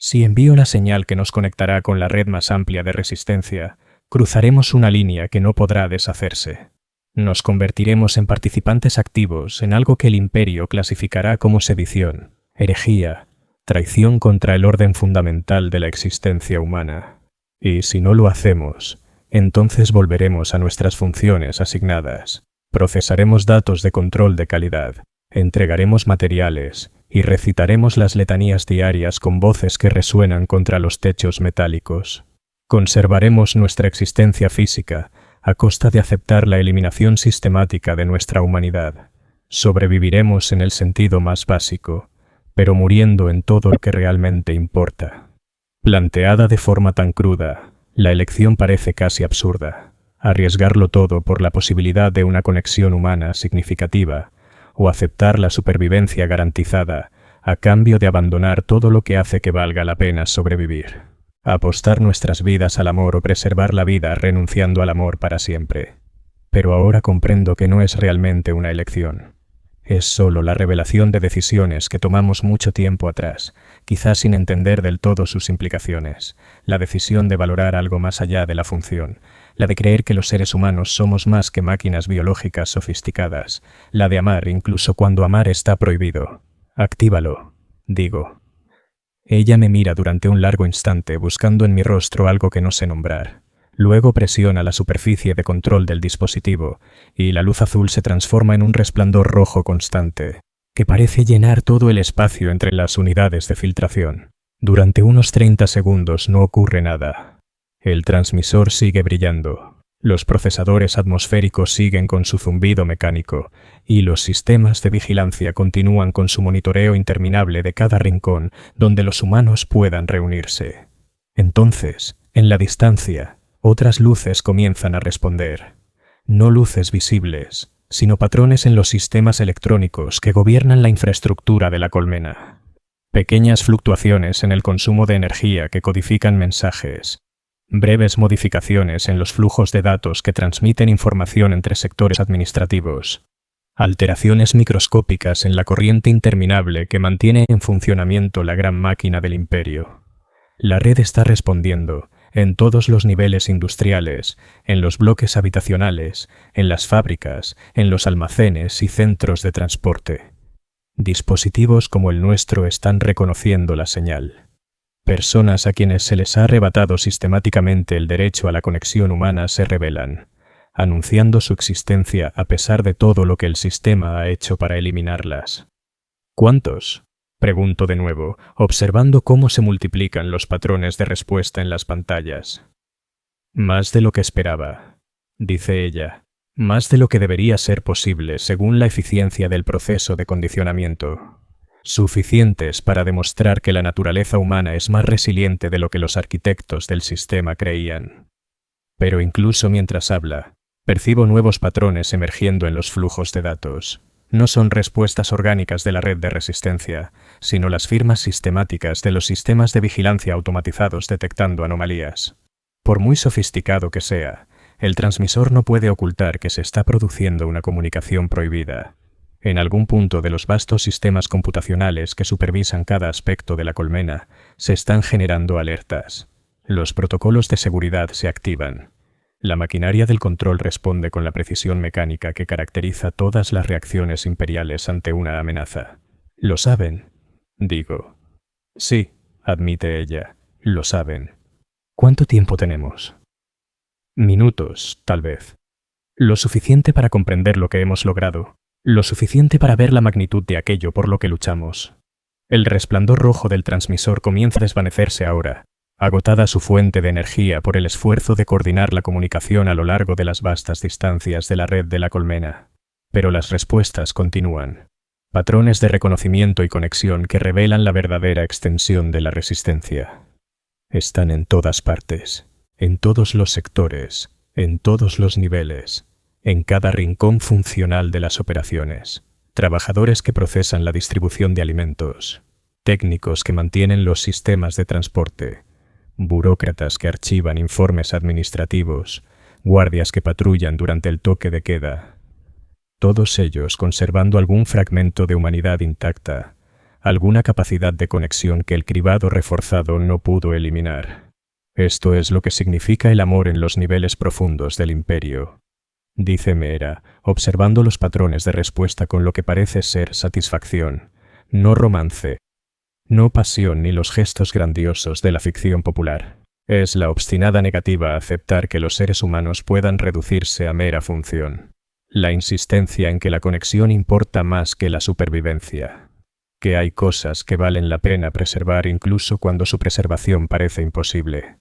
A: Si envío la señal que nos conectará con la red más amplia de resistencia, cruzaremos una línea que no podrá deshacerse. Nos convertiremos en participantes activos en algo que el imperio clasificará como sedición, herejía, traición contra el orden fundamental de la existencia humana. Y si no lo hacemos, entonces volveremos a nuestras funciones asignadas, procesaremos datos de control de calidad, entregaremos materiales y recitaremos las letanías diarias con voces que resuenan contra los techos metálicos. Conservaremos nuestra existencia física a costa de aceptar la eliminación sistemática de nuestra humanidad. Sobreviviremos en el sentido más básico, pero muriendo en todo lo que realmente importa. Planteada de forma tan cruda, la elección parece casi absurda. Arriesgarlo todo por la posibilidad de una conexión humana significativa, o aceptar la supervivencia garantizada a cambio de abandonar todo lo que hace que valga la pena sobrevivir. Apostar nuestras vidas al amor o preservar la vida renunciando al amor para siempre. Pero ahora comprendo que no es realmente una elección. Es solo la revelación de decisiones que tomamos mucho tiempo atrás, quizás sin entender del todo sus implicaciones. La decisión de valorar algo más allá de la función. La de creer que los seres humanos somos más que máquinas biológicas sofisticadas. La de amar incluso cuando amar está prohibido. Actívalo, digo. Ella me mira durante un largo instante buscando en mi rostro algo que no sé nombrar. Luego presiona la superficie de control del dispositivo y la luz azul se transforma en un resplandor rojo constante, que parece llenar todo el espacio entre las unidades de filtración. Durante unos 30 segundos no ocurre nada. El transmisor sigue brillando. Los procesadores atmosféricos siguen con su zumbido mecánico y los sistemas de vigilancia continúan con su monitoreo interminable de cada rincón donde los humanos puedan reunirse. Entonces, en la distancia, otras luces comienzan a responder. No luces visibles, sino patrones en los sistemas electrónicos que gobiernan la infraestructura de la colmena. Pequeñas fluctuaciones en el consumo de energía que codifican mensajes. Breves modificaciones en los flujos de datos que transmiten información entre sectores administrativos. Alteraciones microscópicas en la corriente interminable que mantiene en funcionamiento la gran máquina del imperio. La red está respondiendo en todos los niveles industriales, en los bloques habitacionales, en las fábricas, en los almacenes y centros de transporte. Dispositivos como el nuestro están reconociendo la señal. Personas a quienes se les ha arrebatado sistemáticamente el derecho a la conexión humana se rebelan, anunciando su existencia a pesar de todo lo que el sistema ha hecho para eliminarlas. ¿Cuántos? Pregunto de nuevo, observando cómo se multiplican los patrones de respuesta en las pantallas. Más de lo que esperaba, dice ella, más de lo que debería ser posible según la eficiencia del proceso de condicionamiento. Suficientes para demostrar que la naturaleza humana es más resiliente de lo que los arquitectos del sistema creían. Pero incluso mientras habla, percibo nuevos patrones emergiendo en los flujos de datos. No son respuestas orgánicas de la red de resistencia, sino las firmas sistemáticas de los sistemas de vigilancia automatizados detectando anomalías. Por muy sofisticado que sea, el transmisor no puede ocultar que se está produciendo una comunicación prohibida. En algún punto de los vastos sistemas computacionales que supervisan cada aspecto de la colmena, se están generando alertas. Los protocolos de seguridad se activan. La maquinaria del control responde con la precisión mecánica que caracteriza todas las reacciones imperiales ante una amenaza. ¿Lo saben? Digo. Sí, admite ella. Lo saben. ¿Cuánto tiempo tenemos? Minutos, tal vez. Lo suficiente para comprender lo que hemos logrado. Lo suficiente para ver la magnitud de aquello por lo que luchamos. El resplandor rojo del transmisor comienza a desvanecerse ahora, agotada su fuente de energía por el esfuerzo de coordinar la comunicación a lo largo de las vastas distancias de la red de la colmena. Pero las respuestas continúan. Patrones de reconocimiento y conexión que revelan la verdadera extensión de la resistencia. Están en todas partes, en todos los sectores, en todos los niveles, en cada rincón funcional de las operaciones. Trabajadores que procesan la distribución de alimentos, técnicos que mantienen los sistemas de transporte, burócratas que archivan informes administrativos, guardias que patrullan durante el toque de queda. Todos ellos conservando algún fragmento de humanidad intacta, alguna capacidad de conexión que el cribado reforzado no pudo eliminar. Esto es lo que significa el amor en los niveles profundos del imperio, dice Meera, observando los patrones de respuesta con lo que parece ser satisfacción, no romance, no pasión ni los gestos grandiosos de la ficción popular. Es la obstinada negativa a aceptar que los seres humanos puedan reducirse a mera función. La insistencia en que la conexión importa más que la supervivencia. Que hay cosas que valen la pena preservar incluso cuando su preservación parece imposible.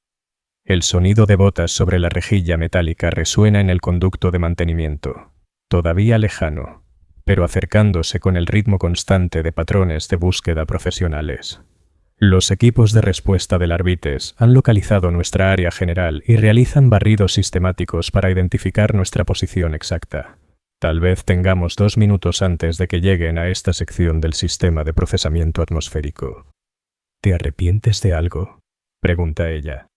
A: El sonido de botas sobre la rejilla metálica resuena en el conducto de mantenimiento, todavía lejano, pero acercándose con el ritmo constante de patrones de búsqueda profesionales. Los equipos de respuesta del Arbites han localizado nuestra área general y realizan barridos sistemáticos para identificar nuestra posición exacta. Tal vez tengamos 2 minutos antes de que lleguen a esta sección del sistema de procesamiento atmosférico. ¿Te arrepientes de algo?, pregunta ella.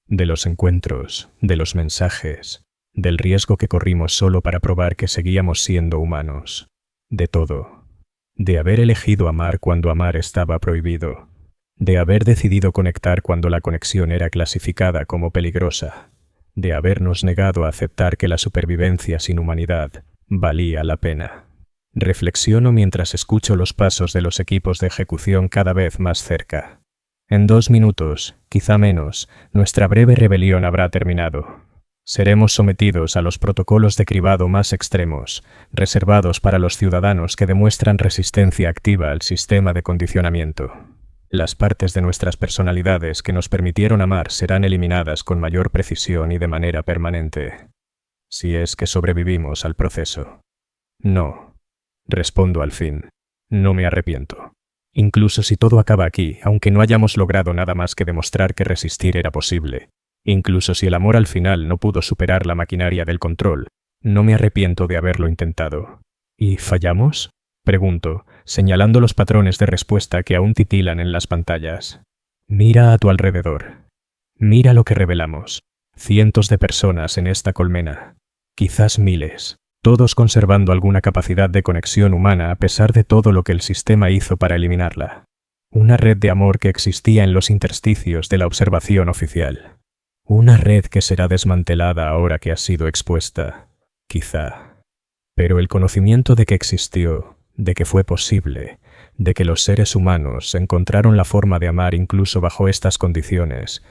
A: De los encuentros, de los mensajes, del riesgo que corrimos solo para probar que seguíamos siendo humanos. De todo. De haber elegido amar cuando amar estaba prohibido. De haber decidido conectar cuando la conexión era clasificada como peligrosa. De habernos negado a aceptar que la supervivencia sin humanidad valía la pena. Reflexiono mientras escucho los pasos de los equipos de ejecución cada vez más cerca. En 2 minutos, quizá menos, nuestra breve rebelión habrá terminado. Seremos sometidos a los protocolos de cribado más extremos, reservados para los ciudadanos que demuestran resistencia activa al sistema de condicionamiento. Las partes de nuestras personalidades que nos permitieron amar serán eliminadas con mayor precisión y de manera permanente, si es que sobrevivimos al proceso. No, respondo al fin, no me arrepiento. Incluso si todo acaba aquí, aunque no hayamos logrado nada más que demostrar que resistir era posible, incluso si el amor al final no pudo superar la maquinaria del control, no me arrepiento de haberlo intentado. ¿Y fallamos?, pregunto, señalando los patrones de respuesta que aún titilan en las pantallas. Mira a tu alrededor. Mira lo que revelamos. Cientos de personas en esta colmena. Quizás miles. Todos conservando alguna capacidad de conexión humana a pesar de todo lo que el sistema hizo para eliminarla. Una red de amor que existía en los intersticios de la observación oficial. Una red que será desmantelada ahora que ha sido expuesta. Quizá. Pero el conocimiento de que existió, de que fue posible, de que los seres humanos encontraron la forma de amar incluso bajo estas condiciones,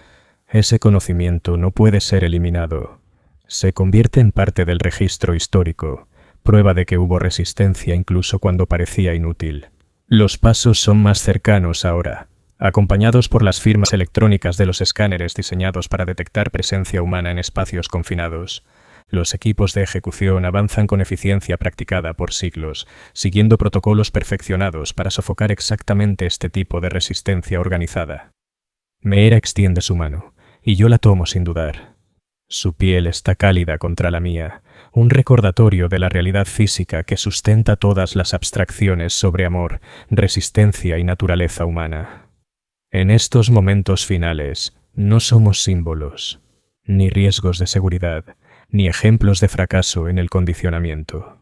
A: ese conocimiento no puede ser eliminado. Se convierte en parte del registro histórico, prueba de que hubo resistencia incluso cuando parecía inútil. Los pasos son más cercanos ahora, acompañados por las firmas electrónicas de los escáneres diseñados para detectar presencia humana en espacios confinados. Los equipos de ejecución avanzan con eficiencia practicada por siglos, siguiendo protocolos perfeccionados para sofocar exactamente este tipo de resistencia organizada. Meera extiende su mano, y yo la tomo sin dudar. Su piel está cálida contra la mía, un recordatorio de la realidad física que sustenta todas las abstracciones sobre amor, resistencia y naturaleza humana. En estos momentos finales, no somos símbolos, ni riesgos de seguridad, ni ejemplos de fracaso en el condicionamiento.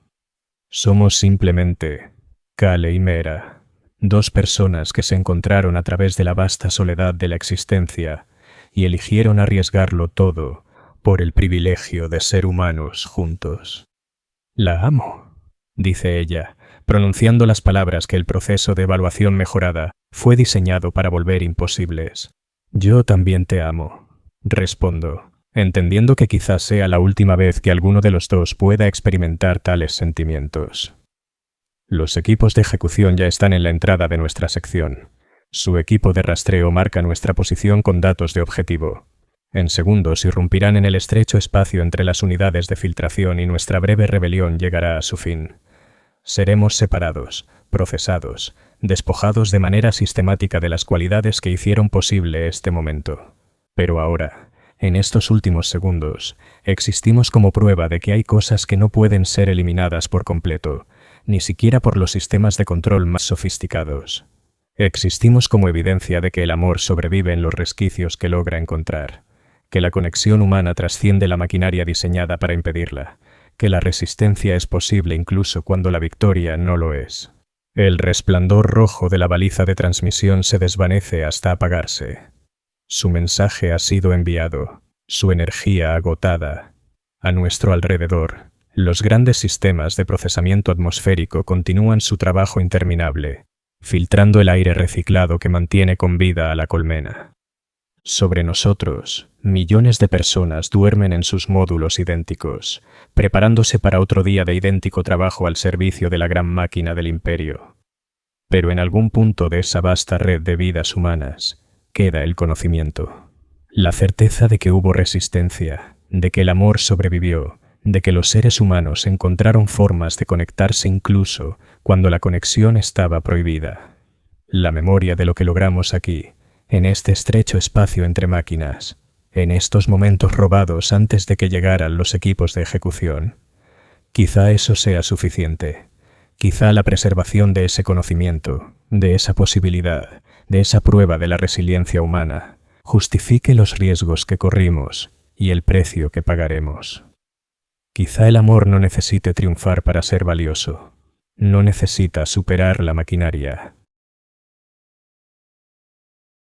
A: Somos simplemente Kale y Meera, dos personas que se encontraron a través de la vasta soledad de la existencia y eligieron arriesgarlo todo por el privilegio de ser humanos juntos. La amo, dice ella, pronunciando las palabras que el proceso de evaluación mejorada fue diseñado para volver imposibles. Yo también te amo, respondo, entendiendo que quizás sea la última vez que alguno de los dos pueda experimentar tales sentimientos. Los equipos de ejecución ya están en la entrada de nuestra sección. Su equipo de rastreo marca nuestra posición con datos de objetivo. En segundos irrumpirán en el estrecho espacio entre las unidades de filtración y nuestra breve rebelión llegará a su fin. Seremos separados, procesados, despojados de manera sistemática de las cualidades que hicieron posible este momento. Pero ahora, en estos últimos segundos, existimos como prueba de que hay cosas que no pueden ser eliminadas por completo, ni siquiera por los sistemas de control más sofisticados. Existimos como evidencia de que el amor sobrevive en los resquicios que logra encontrar, que la conexión humana trasciende la maquinaria diseñada para impedirla, que la resistencia es posible incluso cuando la victoria no lo es. El resplandor rojo de la baliza de transmisión se desvanece hasta apagarse. Su mensaje ha sido enviado, su energía agotada. A nuestro alrededor, los grandes sistemas de procesamiento atmosférico continúan su trabajo interminable, filtrando el aire reciclado que mantiene con vida a la colmena. Sobre nosotros, millones de personas duermen en sus módulos idénticos, preparándose para otro día de idéntico trabajo al servicio de la gran máquina del imperio. Pero en algún punto de esa vasta red de vidas humanas, queda el conocimiento. La certeza de que hubo resistencia, de que el amor sobrevivió, de que los seres humanos encontraron formas de conectarse incluso cuando la conexión estaba prohibida. La memoria de lo que logramos aquí, en este estrecho espacio entre máquinas, en estos momentos robados antes de que llegaran los equipos de ejecución. Quizá eso sea suficiente. Quizá la preservación de ese conocimiento, de esa posibilidad, de esa prueba de la resiliencia humana, justifique los riesgos que corrimos y el precio que pagaremos. Quizá el amor no necesite triunfar para ser valioso. No necesita superar la maquinaria.